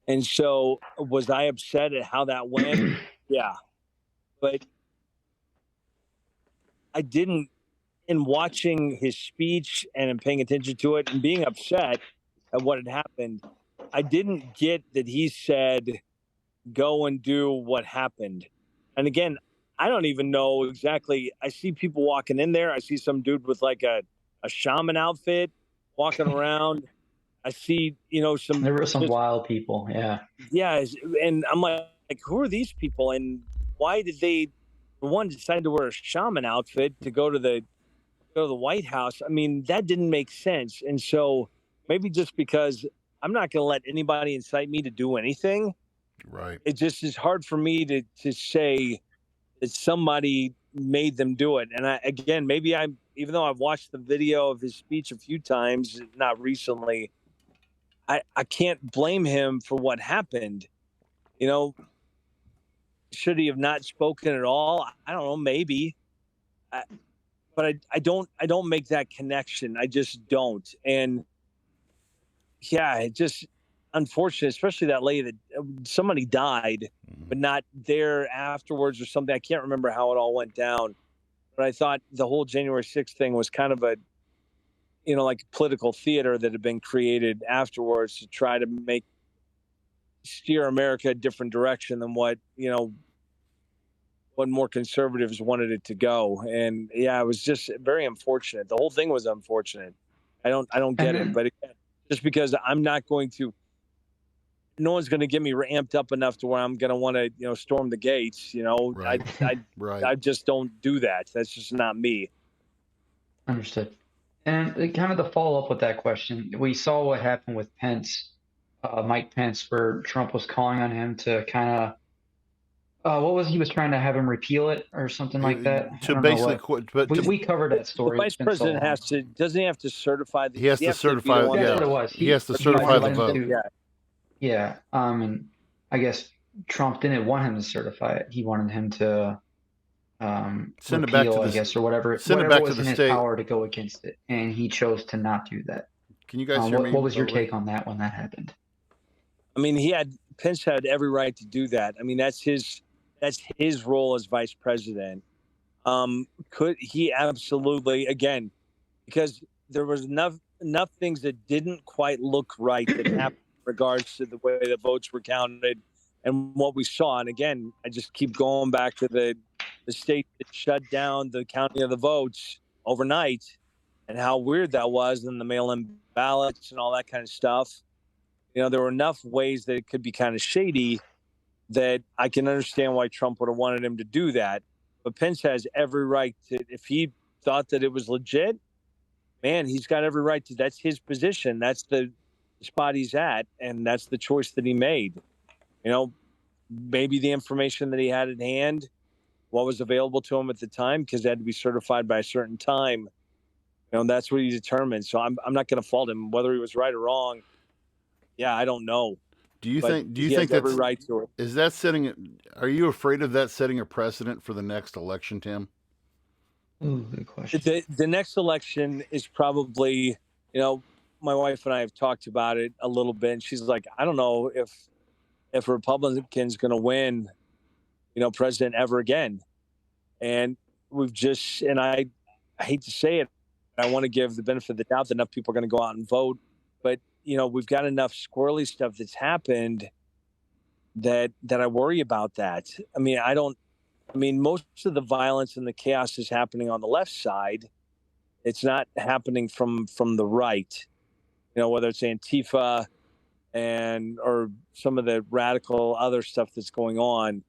[SPEAKER 3] And so was I upset at how that went? Yeah. But I didn't, in watching his speech and in paying attention to it and being upset at what had happened, I didn't get that he said, go and do what happened. And again, I don't even know exactly. I see people walking in there. I see some dude with like a shaman outfit walking around. I see, there
[SPEAKER 4] were some wild people. Yeah.
[SPEAKER 3] Yeah. And I'm like, who are these people? And why did they, for one, decide to wear a shaman outfit to go to the White House? I mean, that didn't make sense. And so maybe just because I'm not going to let anybody incite me to do anything.
[SPEAKER 2] Right.
[SPEAKER 3] It just is hard for me to say that somebody made them do it. And maybe even though I've watched the video of his speech a few times, not recently, I can't blame him for what happened. Should he have not spoken at all? I don't know, maybe. But I don't make that connection. I just don't. And yeah, it just unfortunate, especially that lady that somebody died, but not there afterwards or something. I can't remember how it all went down, but I thought the whole January 6th thing was kind of a, like political theater that had been created afterwards to try to steer America a different direction than what more conservatives wanted it to go. And yeah, it was just very unfortunate. The whole thing was unfortunate. I don't get it, but again, just because I'm not going to, no one's going to get me ramped up enough to where I'm going to want to, storm the gates.
[SPEAKER 2] Right. Right.
[SPEAKER 3] I just don't do that. That's just not me.
[SPEAKER 4] Understood. And kind of the follow up with that question, we saw what happened with Pence, Mike Pence, where Trump was calling on him to kind of, he was trying to have him repeal it or something like that. I
[SPEAKER 2] To
[SPEAKER 4] don't know
[SPEAKER 2] basically
[SPEAKER 4] what.
[SPEAKER 2] quit, but
[SPEAKER 4] We covered that story.
[SPEAKER 3] The
[SPEAKER 4] It's
[SPEAKER 3] vice
[SPEAKER 4] been so
[SPEAKER 3] president
[SPEAKER 4] long.
[SPEAKER 3] doesn't he have to certify the?
[SPEAKER 2] he has to certify.
[SPEAKER 3] be the one
[SPEAKER 4] That's
[SPEAKER 2] Yeah,
[SPEAKER 4] what it was.
[SPEAKER 2] he has to
[SPEAKER 4] He
[SPEAKER 2] certify the
[SPEAKER 4] wanted him
[SPEAKER 2] vote.
[SPEAKER 4] to-
[SPEAKER 3] Yeah.
[SPEAKER 4] Yeah. And I guess Trump didn't want him to certify it. He wanted him to
[SPEAKER 2] Send it back to
[SPEAKER 4] repeal,
[SPEAKER 2] the-
[SPEAKER 4] I guess, or whatever.
[SPEAKER 2] send it
[SPEAKER 4] Whatever
[SPEAKER 2] back to
[SPEAKER 4] was
[SPEAKER 2] the
[SPEAKER 4] in his
[SPEAKER 2] state.
[SPEAKER 4] power to go against it, and he chose to not do that.
[SPEAKER 2] Can you guys hear me?
[SPEAKER 4] What was your
[SPEAKER 2] by the way?
[SPEAKER 4] take on that when that happened?
[SPEAKER 3] I mean, Pence had every right to do that. I mean, that's his role as vice president. Could he absolutely, again, because there was enough things that didn't quite look right that happened in regards to the way the votes were counted and what we saw. And again, I just keep going back to the state that shut down the counting of the votes overnight and how weird that was, and the mail-in ballots and all that kind of stuff. There were enough ways that it could be kind of shady that I can understand why Trump would have wanted him to do that. But Pence has every right to, if he thought that it was legit, man, he's got every right to. That's his position. That's the spot he's at, and that's the choice that he made. Maybe the information that he had at hand, what was available to him at the time, because it had to be certified by a certain time. That's what he determined. So I'm not going to fault him whether he was right or wrong. Yeah, I don't know.
[SPEAKER 2] Do you
[SPEAKER 3] But
[SPEAKER 2] think
[SPEAKER 3] he has
[SPEAKER 2] that's
[SPEAKER 3] every right to it?
[SPEAKER 2] is that setting? Are you afraid of that setting a precedent for the next election, Tim?
[SPEAKER 4] Ooh, good question.
[SPEAKER 3] The next election is probably, my wife and I have talked about it a little bit, and she's like, I don't know if a Republican's going to win, president ever again. And I hate to say it, I want to give the benefit of the doubt that enough people are going to go out and vote, but we've got enough squirrely stuff that's happened that I worry about that. I mean, most of the violence and the chaos is happening on the left side. It's not happening from the right, whether it's Antifa or some of the radical other stuff that's going on.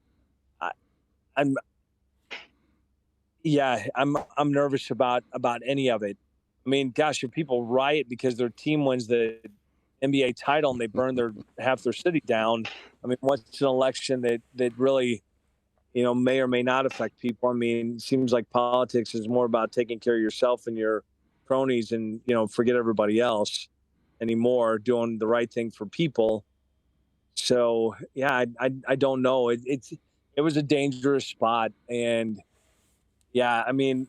[SPEAKER 3] I'm nervous about any of it. I mean, gosh, if people riot because their team wins the NBA title and they burn half their city down, I mean, what's an election that really, may or may not affect people? I mean, it seems like politics is more about taking care of yourself and your cronies and, forget everybody else anymore, doing the right thing for people. So, yeah, I don't know. It was a dangerous spot. And, yeah, I mean,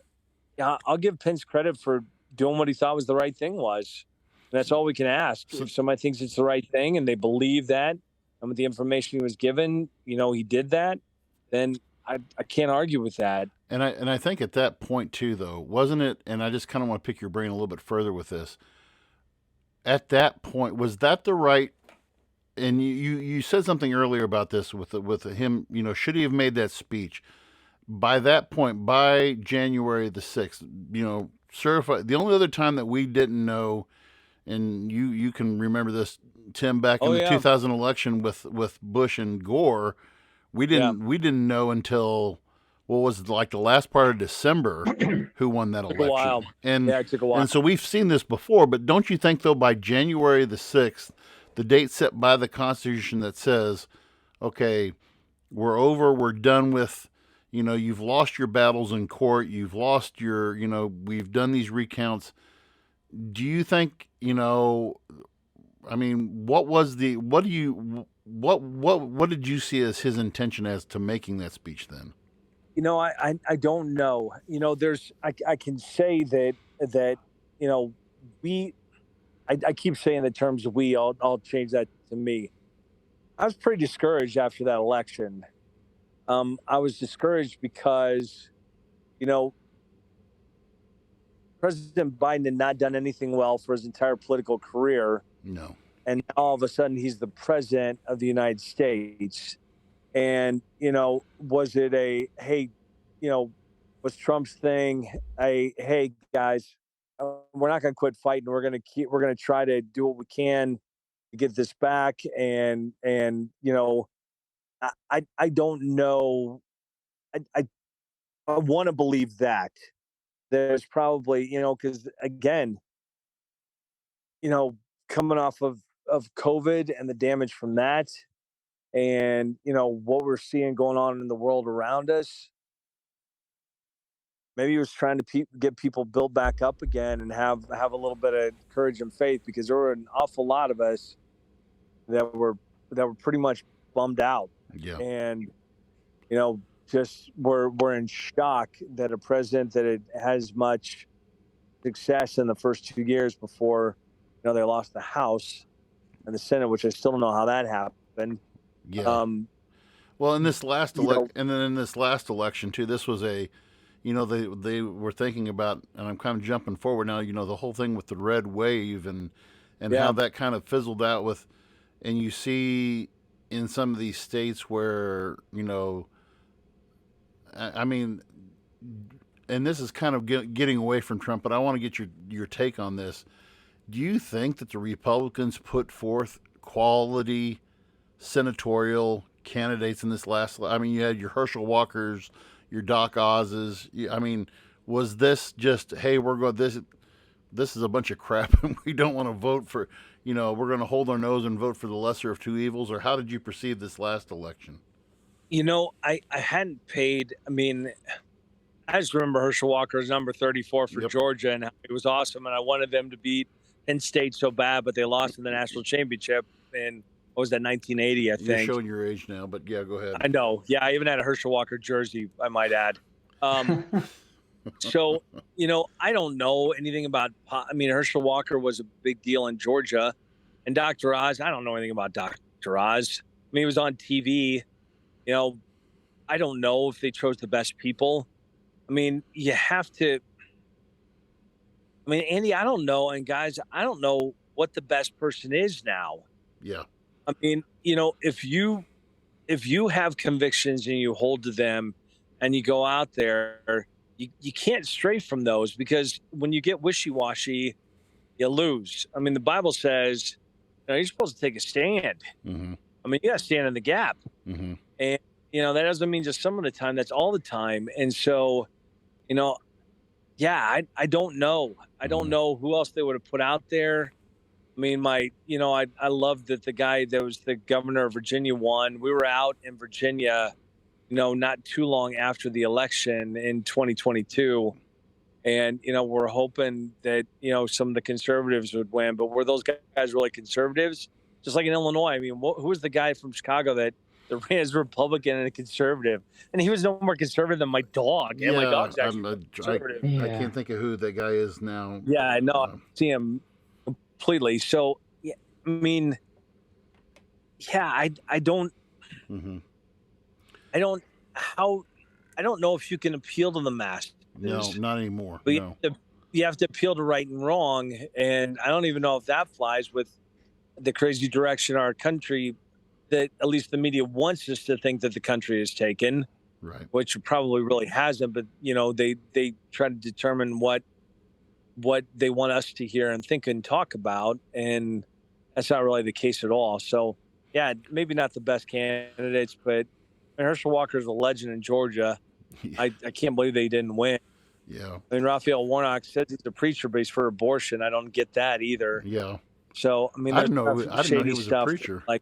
[SPEAKER 3] I'll give Pence credit for doing what he thought was the right thing was. And that's all we can ask. If somebody thinks it's the right thing and they believe that, and with the information he was given, he did that, then I can't argue with that.
[SPEAKER 2] And I think at that point too, though, wasn't it? And I just kind of want to pick your brain a little bit further with this. At that point, was that the right? And you said something earlier about this with him. Should he have made that speech? By that point, by January the 6th, certified. The only other time that we didn't know, and you can remember this, Tim, back in the 2000 election with Bush and Gore, we didn't know until what was like the last part of December who won that election.
[SPEAKER 3] A while.
[SPEAKER 2] And
[SPEAKER 3] it took a while.
[SPEAKER 2] And so we've seen this before, but don't you think though by January the 6th, the date set by the Constitution that says, okay, we're over, we're done with, you've lost your battles in court, you've lost your, we've done these recounts. Do you think, I mean, what did you see as his intention as to making that speech then?
[SPEAKER 3] I don't know. I can say that I keep saying the terms we. I'll change that to me. I was pretty discouraged after that election. I was discouraged because, President Biden had not done anything well for his entire political career.
[SPEAKER 2] No.
[SPEAKER 3] And now all of a sudden he's the president of the United States. And, was it was Trump's thing? Hey guys, we're not going to quit fighting. We're going to try to do what we can get this back. And I don't know. I want to believe that there's probably, because again, coming off of COVID and the damage from that, and what we're seeing going on in the world around us, maybe he was trying to get people built back up again and have a little bit of courage and faith, because there were an awful lot of us that were pretty much bummed out.
[SPEAKER 2] Yeah.
[SPEAKER 3] And just we're in shock that a president that has much success in the first 2 years before they lost the House and the Senate, which I still don't know how that happened.
[SPEAKER 2] Yeah. Well, in this last and then in this last election too, this was a, they were thinking about, and I'm kind of jumping forward now, the whole thing with the red wave and how that kind of fizzled out with, and you see in some of these states where, I mean, and this is kind of getting away from Trump, but I want to get your take on this. Do you think that the Republicans put forth quality senatorial candidates in this last? I mean, you had your Herschel Walkers, your Doc Oz's. I mean, was this just, hey, we're going this is a bunch of crap, and we don't want to vote for, we're going to hold our nose and vote for the lesser of two evils? Or how did you perceive this last election?
[SPEAKER 3] I hadn't paid. I mean, I just remember Herschel Walker's number 34 for Georgia, and it was awesome. And I wanted them to beat Penn State so bad, but they lost in the national championship. And what was that, 1980, I think.
[SPEAKER 2] You're showing your age now, but yeah, go ahead.
[SPEAKER 3] I know. Yeah, I even had a Herschel Walker jersey, I might add. So, I don't know anything about, I mean, Herschel Walker was a big deal in Georgia. And Dr. Oz, I don't know anything about Dr. Oz. I mean, he was on TV. I don't know if they chose the best people. I mean, you have to. I mean, Andy, I don't know. And guys, I don't know what the best person is now.
[SPEAKER 2] Yeah.
[SPEAKER 3] I mean, if you have convictions and you hold to them and you go out there, you can't stray from those, because when you get wishy-washy, you lose. I mean, the Bible says you're supposed to take a stand.
[SPEAKER 2] Mm-hmm.
[SPEAKER 3] I mean, you got to stand in the gap.
[SPEAKER 2] Mm-hmm.
[SPEAKER 3] And, that doesn't mean just some of the time. That's all the time. And so, I don't know. I don't know who else they would have put out there. I mean, I love that the guy that was the governor of Virginia won. We were out in Virginia, not too long after the election in 2022. And, we're hoping that, some of the conservatives would win. But were those guys really conservatives? Just like in Illinois. I mean, who was the guy from Chicago that ran as a Republican and a conservative? And he was no more conservative than my dog.
[SPEAKER 2] Yeah,
[SPEAKER 3] and my dog's actually conservative.
[SPEAKER 2] I can't think of who that guy is now.
[SPEAKER 3] Yeah, I know. I see him completely. So, yeah, I mean, yeah, I don't.
[SPEAKER 2] Mm-hmm.
[SPEAKER 3] I don't know if you can appeal to the masses.
[SPEAKER 2] No, not anymore.
[SPEAKER 3] But
[SPEAKER 2] no.
[SPEAKER 3] you have to appeal to right and wrong. And I don't even know if that flies with the crazy direction our country, that at least the media wants us to think that the country has taken,
[SPEAKER 2] right?
[SPEAKER 3] Which probably really hasn't. But they try to determine what they want us to hear and think and talk about, and that's not really the case at all. So, yeah, maybe not the best candidates, but Herschel Walker is a legend in Georgia. I can't believe they didn't win.
[SPEAKER 2] Yeah.
[SPEAKER 3] I mean, Raphael Warnock says he's a preacher, but he's for abortion. I don't get that either.
[SPEAKER 2] Yeah.
[SPEAKER 3] So, I mean,
[SPEAKER 2] I didn't know he was a preacher.
[SPEAKER 3] Like,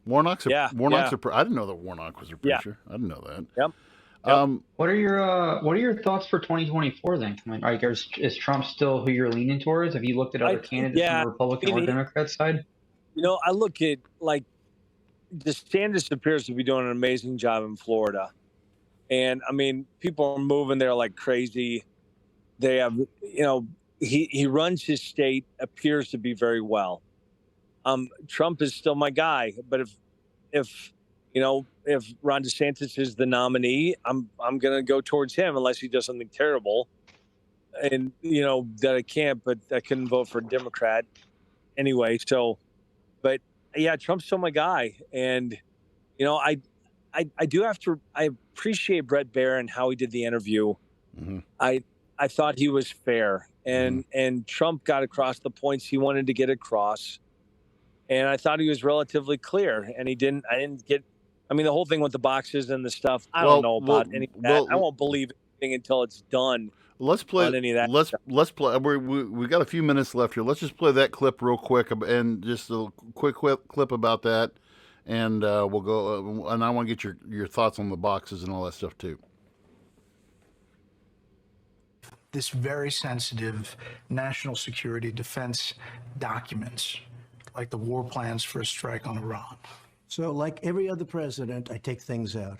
[SPEAKER 2] Warnock's a I didn't know that Warnock was a preacher. I didn't know that.
[SPEAKER 3] Yep.
[SPEAKER 4] What are your thoughts for 2024 then? Like, is Trump still who you're leaning towards? Have you looked at other candidates on the Republican or Democrat side?
[SPEAKER 3] I look at, like, DeSantis appears to be doing an amazing job in Florida. And, I mean, people are moving there like crazy. They have, he runs his state, appears to be very well. Trump is still my guy. But if Ron DeSantis is the nominee, I'm going to go towards him unless he does something terrible. And, that I can't, but I couldn't vote for a Democrat anyway. So, but yeah, Trump's still my guy. And, I do have to, I appreciate Brett Baer and how he did the interview.
[SPEAKER 2] Mm-hmm.
[SPEAKER 3] I thought he was fair, and Trump got across the points he wanted to get across. And I thought he was relatively clear, and I didn't get, I mean, the whole thing with the boxes and the stuff, I don't know about any of that. I won't believe anything until it's done.
[SPEAKER 2] Let's play
[SPEAKER 3] on any of that
[SPEAKER 2] let's play. We got a few minutes left here. Let's just play that clip real quick, and just a quick clip about that, and we'll go. And I want to get your thoughts on the boxes and all that stuff too.
[SPEAKER 6] This very sensitive national security defense documents, like the war plans for a strike on Iran.
[SPEAKER 5] So like every other president, I take things out.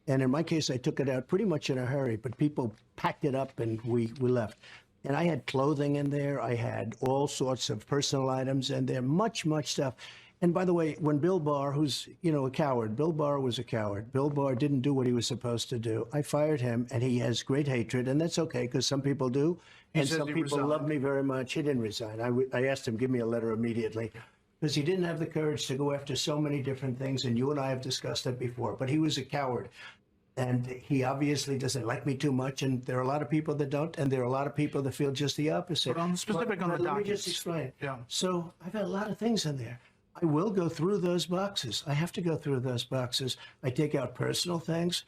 [SPEAKER 5] And in my case, I took it out pretty much in a hurry, but people packed it up and we left. And I had clothing in there. I had all sorts of personal items in there, much stuff. And by the way, when Bill Barr, who's, a coward, Bill Barr was a coward. Bill Barr didn't do what he was supposed to do. I fired him, and he has great hatred, and that's okay, because some people do, and some people love me very much. He didn't resign. I asked him, give me a letter immediately, because he didn't have the courage to go after so many different things, and you and I have discussed that before. But he was a coward, and he obviously doesn't like me too much, and there are a lot of people that don't, and there are a lot of people that feel just the opposite.
[SPEAKER 6] But on the specific on the
[SPEAKER 5] let me
[SPEAKER 6] documents.
[SPEAKER 5] just explain.
[SPEAKER 6] Yeah.
[SPEAKER 5] So I've got a lot of things in there. I will go through those boxes. I have to go through those boxes. I take out personal things.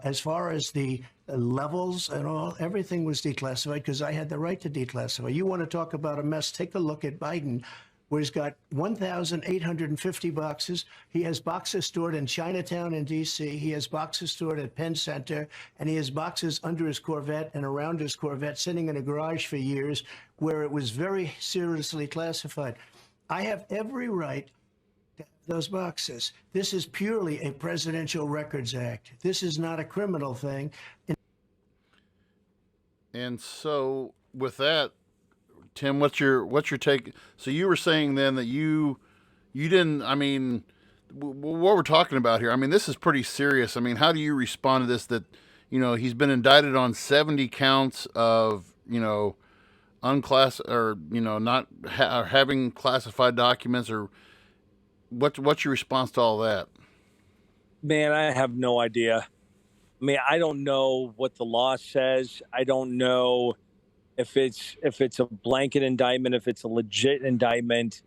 [SPEAKER 5] As far as the levels and all, everything was declassified because I had the right to declassify. You want to talk about a mess, take a look at Biden, where he's got 1,850 boxes. He has boxes stored in Chinatown in D.C. He has boxes stored at Penn Center, and he has boxes under his Corvette and around his Corvette sitting in a garage for years where it was very seriously classified. I have every right to have those boxes. This is purely a Presidential Records Act. This is not a criminal thing.
[SPEAKER 2] And so with that, Tim, what's your take? So you were saying then that you didn't, I mean, what we're talking about here, I mean, this is pretty serious. I mean, how do you respond to this, that, he's been indicted on 70 counts of, or not having classified documents, or what's your response to all that?
[SPEAKER 3] Man, I have no idea. I mean, I don't know what the law says. I don't know if it's a blanket indictment, if it's a legit indictment.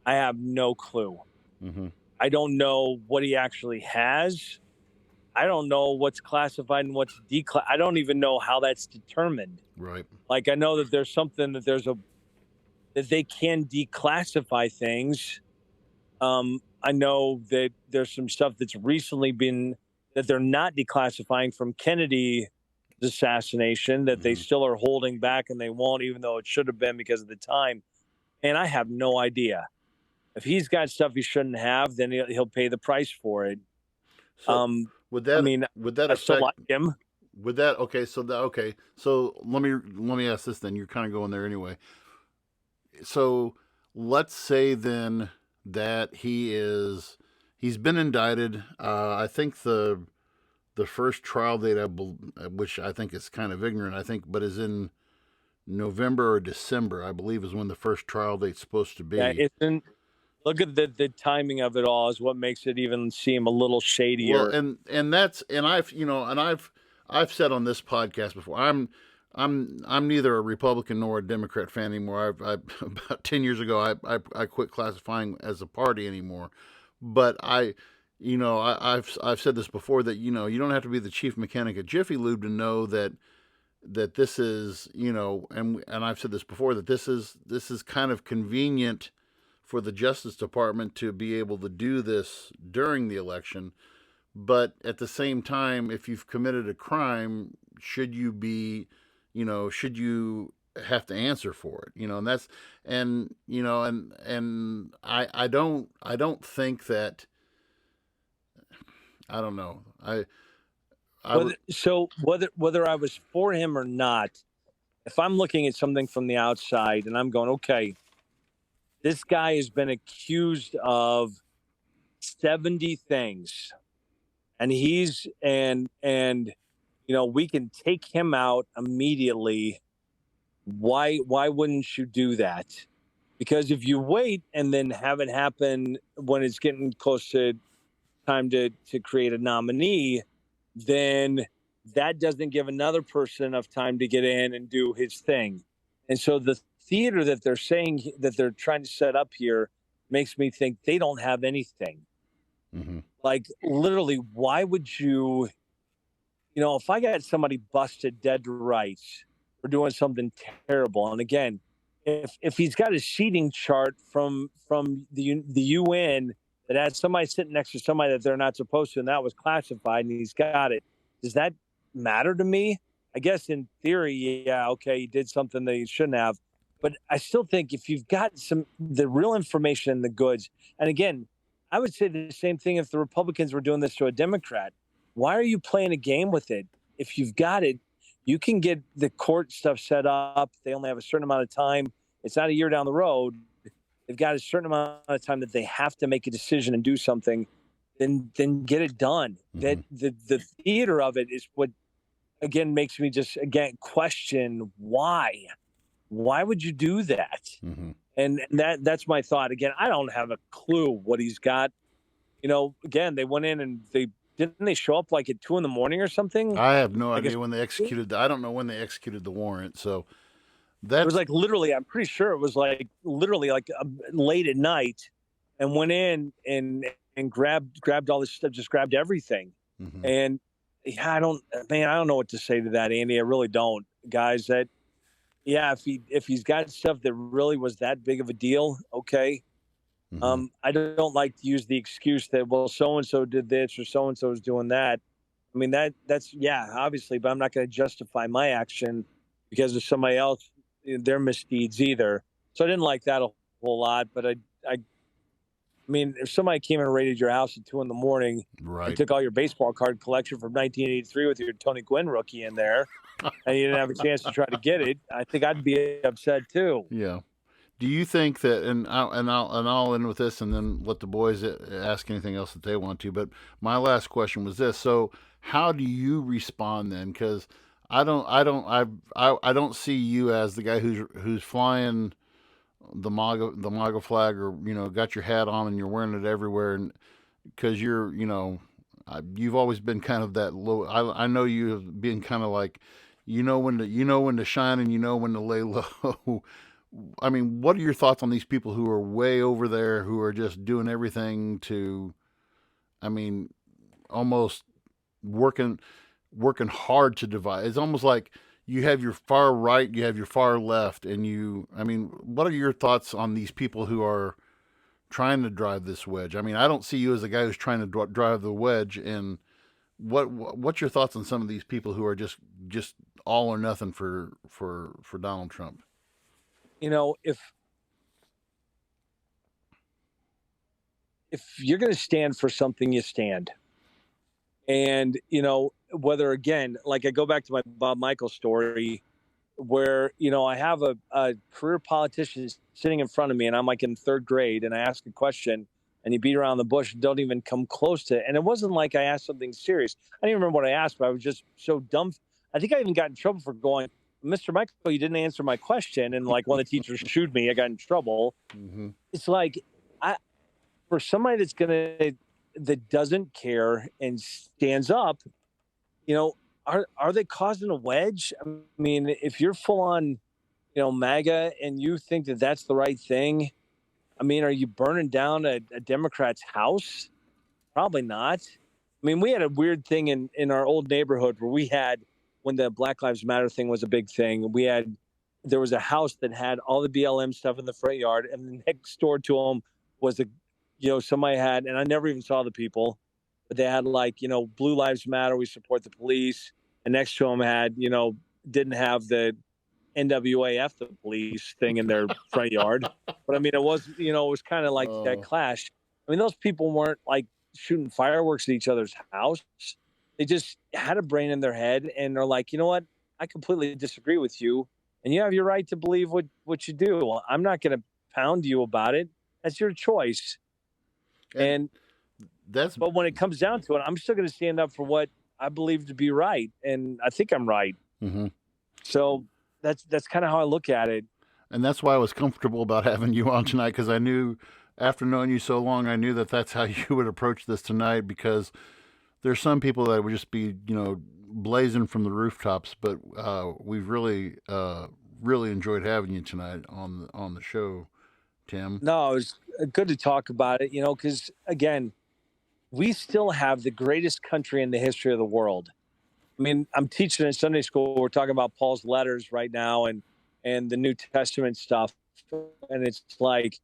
[SPEAKER 3] I have no clue.
[SPEAKER 2] Mm-hmm.
[SPEAKER 3] I don't know what he actually has. I don't know what's classified and what's declassified. I don't even know how that's determined.
[SPEAKER 2] Right.
[SPEAKER 3] Like, I know that there's something that that they can declassify things. I know that there's some stuff that's recently been, that they're not declassifying from Kennedy's assassination, that they still are holding back, and they won't, even though it should have been because of the time. And I have no idea. If he's got stuff he shouldn't have, then he'll pay the price for it.
[SPEAKER 2] So would that
[SPEAKER 3] I still like him.
[SPEAKER 2] Would that So let me ask this then. You're kind of going there anyway. So let's say then that he's been indicted. I think the first trial date, which I think is kind of ignorant, but is in November or December, I believe, is when the first trial date's supposed to be.
[SPEAKER 3] Yeah, look at the timing of it all is what makes it even seem a little shadier.
[SPEAKER 2] Well, and I've said on this podcast before, I'm neither a Republican nor a Democrat fan anymore. About 10 years ago, I quit classifying as a party anymore. But I've said this before, that you don't have to be the chief mechanic at Jiffy Lube to know that this is, and I've said this before, that this is kind of convenient for the Justice Department to be able to do this during the election. But at the same time, if you've committed a crime, should you have to answer for it? And that's, and I don't think that, I don't know.
[SPEAKER 3] So whether I was for him or not, if I'm looking at something from the outside and I'm going, okay, this guy has been accused of 70 things, and we can take him out immediately. Why wouldn't you do that? Because if you wait and then have it happen when it's getting close to time to create a nominee, then that doesn't give another person enough time to get in and do his thing. And so the theater that they're saying that they're trying to set up here, I don't think makes me think they don't have anything.
[SPEAKER 2] Mm-hmm.
[SPEAKER 3] Like, literally, why would you, if I got somebody busted dead to rights for doing something terrible, and again, if he's got a seating chart from the UN that has somebody sitting next to somebody that they're not supposed to, and that was classified, and he's got it, does that matter to me? I guess in theory, yeah, okay, he did something that he shouldn't have. But I still think if you've got the real information in the goods, and again, I would say the same thing if the Republicans were doing this to a Democrat. Why are you playing a game with it? If you've got it, you can get the court stuff set up. They only have a certain amount of time. It's not a year down the road. They've got a certain amount of time that they have to make a decision and do something. Then get it done.
[SPEAKER 2] Mm-hmm.
[SPEAKER 3] That the theater of it is what, again, makes me just question why. Why would you do that?
[SPEAKER 2] Mm-hmm.
[SPEAKER 3] And that's my thought. Again, I don't have a clue what he's got. Again, they went in and didn't they show up like at 2 a.m. or something?
[SPEAKER 2] I have no idea when they executed. I don't know when they executed the warrant. So
[SPEAKER 3] it was like literally. I'm pretty sure it was like literally like late at night, and went in and grabbed all this stuff, just grabbed everything.
[SPEAKER 2] Mm-hmm.
[SPEAKER 3] And I don't know what to say to that, Andy. I really don't, guys. That. Yeah, if he's got stuff that really was that big of a deal, okay.
[SPEAKER 2] Mm-hmm.
[SPEAKER 3] I don't like to use the excuse that, well, so and so did this or so and so is doing that. I mean that's obviously, but I'm not going to justify my action because of somebody else, their misdeeds either. So I didn't like that a whole lot. But I mean, if somebody came and raided your house at 2 a.m,
[SPEAKER 2] right,
[SPEAKER 3] and took all your baseball card collection from 1983 with your Tony Gwynn rookie in there, and you didn't have a chance to try to get it, I think I'd be upset too.
[SPEAKER 2] Yeah. Do you think that, and I'll end with this, and then let the boys ask anything else that they want to. But my last question was this: so, how do you respond then? Because I don't see you as the guy who's flying the MAGA flag, or got your hat on and you're wearing it everywhere, and because you've always been kind of that low. I know you have been kind of like, when to shine and when to lay low. I mean, what are your thoughts on these people who are way over there, who are just doing everything to, almost working hard to divide? It's almost like you have your far right, you have your far left, and what are your thoughts on these people who are trying to drive this wedge? I don't see you as a guy who's trying to drive the wedge. And what's your thoughts on some of these people who are just all or nothing for Donald Trump?
[SPEAKER 3] If you're going to stand for something, you stand. And, whether, again, like I go back to my Bob Michael story where, I have a career politician sitting in front of me and I'm like in 3rd grade and I ask a question and you beat around the bush and don't even come close to it. And it wasn't like I asked something serious. I don't even remember what I asked, but I was just so dumb. I think I even got in trouble for going, Mr. Michael, you didn't answer my question. And like one of the teachers shooed me, I got in trouble.
[SPEAKER 2] Mm-hmm.
[SPEAKER 3] It's like, for somebody that doesn't care and stands up, are they causing a wedge? I mean, if you're full on, MAGA and you think that that's the right thing, are you burning down a Democrat's house? Probably not. We had a weird thing in our old neighborhood where we had, when the Black Lives Matter thing was a big thing, there was a house that had all the BLM stuff in the front yard, and next door to them was somebody had, and I never even saw the people, but they had Blue Lives Matter, we support the police, and next to them had, didn't have the NWAF, the police thing in their front yard. But it was, it was kind of like that clash. Those people weren't like shooting fireworks at each other's house. They just had a brain in their head and they're like, you know what? I completely disagree with you. And you have your right to believe what you do. Well, I'm not going to pound you about it. That's your choice. But when it comes down to it, I'm still going to stand up for what I believe to be right. And I think I'm right.
[SPEAKER 2] Mm-hmm.
[SPEAKER 3] So that's kind of how I look at it.
[SPEAKER 2] And that's why I was comfortable about having you on tonight, because I knew, after knowing you so long, I knew that that's how you would approach this tonight, because there's some people that would just be, blazing from the rooftops. But we've really enjoyed having you tonight on the show, Tim.
[SPEAKER 3] No, it was good to talk about it, because, again, we still have the greatest country in the history of the world. I mean, I'm teaching in Sunday school. We're talking about Paul's letters right now and the New Testament stuff. And it's like,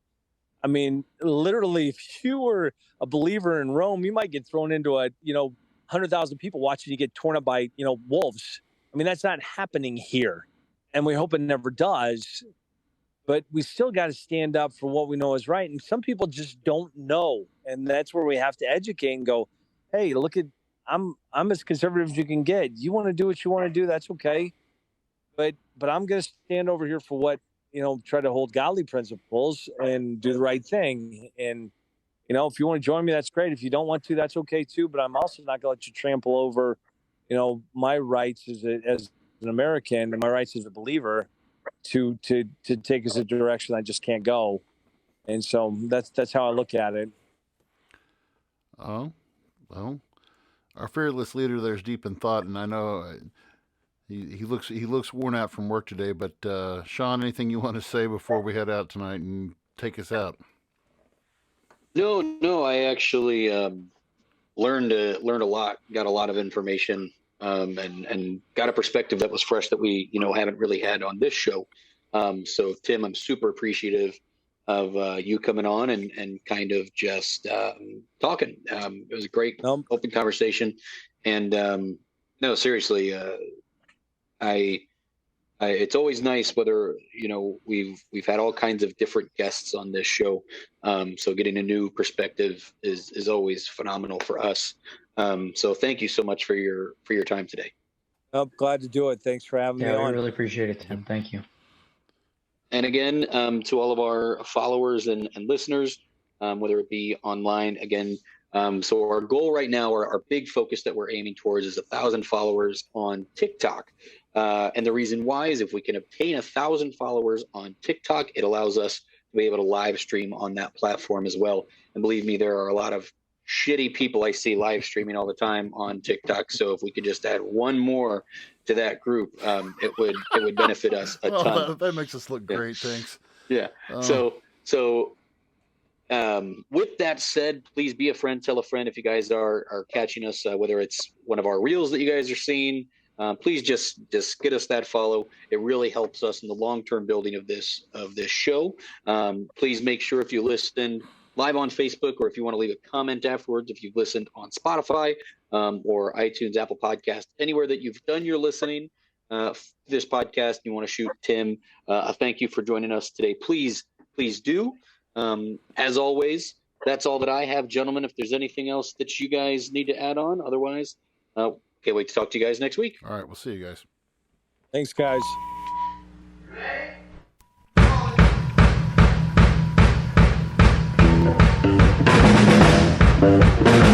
[SPEAKER 3] I mean, literally, if you were a believer in Rome, you might get thrown into 100,000 people watching you get torn up by, wolves. I mean, that's not happening here. And we hope it never does. But we still got to stand up for what we know is right. And some people just don't know. And that's where we have to educate and go, hey, look at, I'm as conservative as you can get. You want to do what you want to do. That's okay. But I'm going to stand over here for what, try to hold godly principles and do the right thing. And, if you want to join me, that's great. If you don't want to, that's okay too. But I'm also not going to let you trample over, my rights as an American and my rights as a believer to take us a direction I just can't go. And so that's how I look at it.
[SPEAKER 2] Oh, well, our fearless leader there's deep in thought, and I know he looks worn out from work today. But Sean, anything you want to say before we head out tonight and take us out?
[SPEAKER 1] No, I actually learned a lot, got a lot of information, and got a perspective that was fresh that we haven't really had on this show. So Tim, I'm super appreciative of you coming on and kind of just talking. It was a great open conversation, and no, seriously, it's always nice whether we've had all kinds of different guests on this show, so getting a new perspective is always phenomenal for us. So thank you so much for your time today.
[SPEAKER 3] I'm glad to do it. Thanks for having me on.
[SPEAKER 4] I really appreciate it, Tim. Thank you.
[SPEAKER 1] And again, to all of our followers and listeners, whether it be online, again, so our goal right now, our big focus that we're aiming towards is 1,000 followers on TikTok. And the reason why is if we can obtain 1,000 followers on TikTok, it allows us to be able to live stream on that platform as well. And believe me, there are a lot of shitty people I see live streaming all the time on TikTok. So if we could just add one more to that group, it would benefit us a ton.
[SPEAKER 2] That makes us look great. Thanks.
[SPEAKER 1] Yeah. So with that said, please be a friend, tell a friend if you guys are catching us, whether it's one of our reels that you guys are seeing. Please just get us that follow. It really helps us in the long-term building of this show. Please make sure if you listened live on Facebook, or if you want to leave a comment afterwards, if you've listened on Spotify or iTunes, Apple Podcast, anywhere that you've done your listening this podcast, you want to shoot Tim a thank you for joining us today. Please do. As always, that's all that I have, gentlemen. If there's anything else that you guys need to add on, otherwise, can't wait to talk to you guys next week.
[SPEAKER 2] All right, we'll see you guys.
[SPEAKER 3] Thanks, guys.
[SPEAKER 7] Thank you.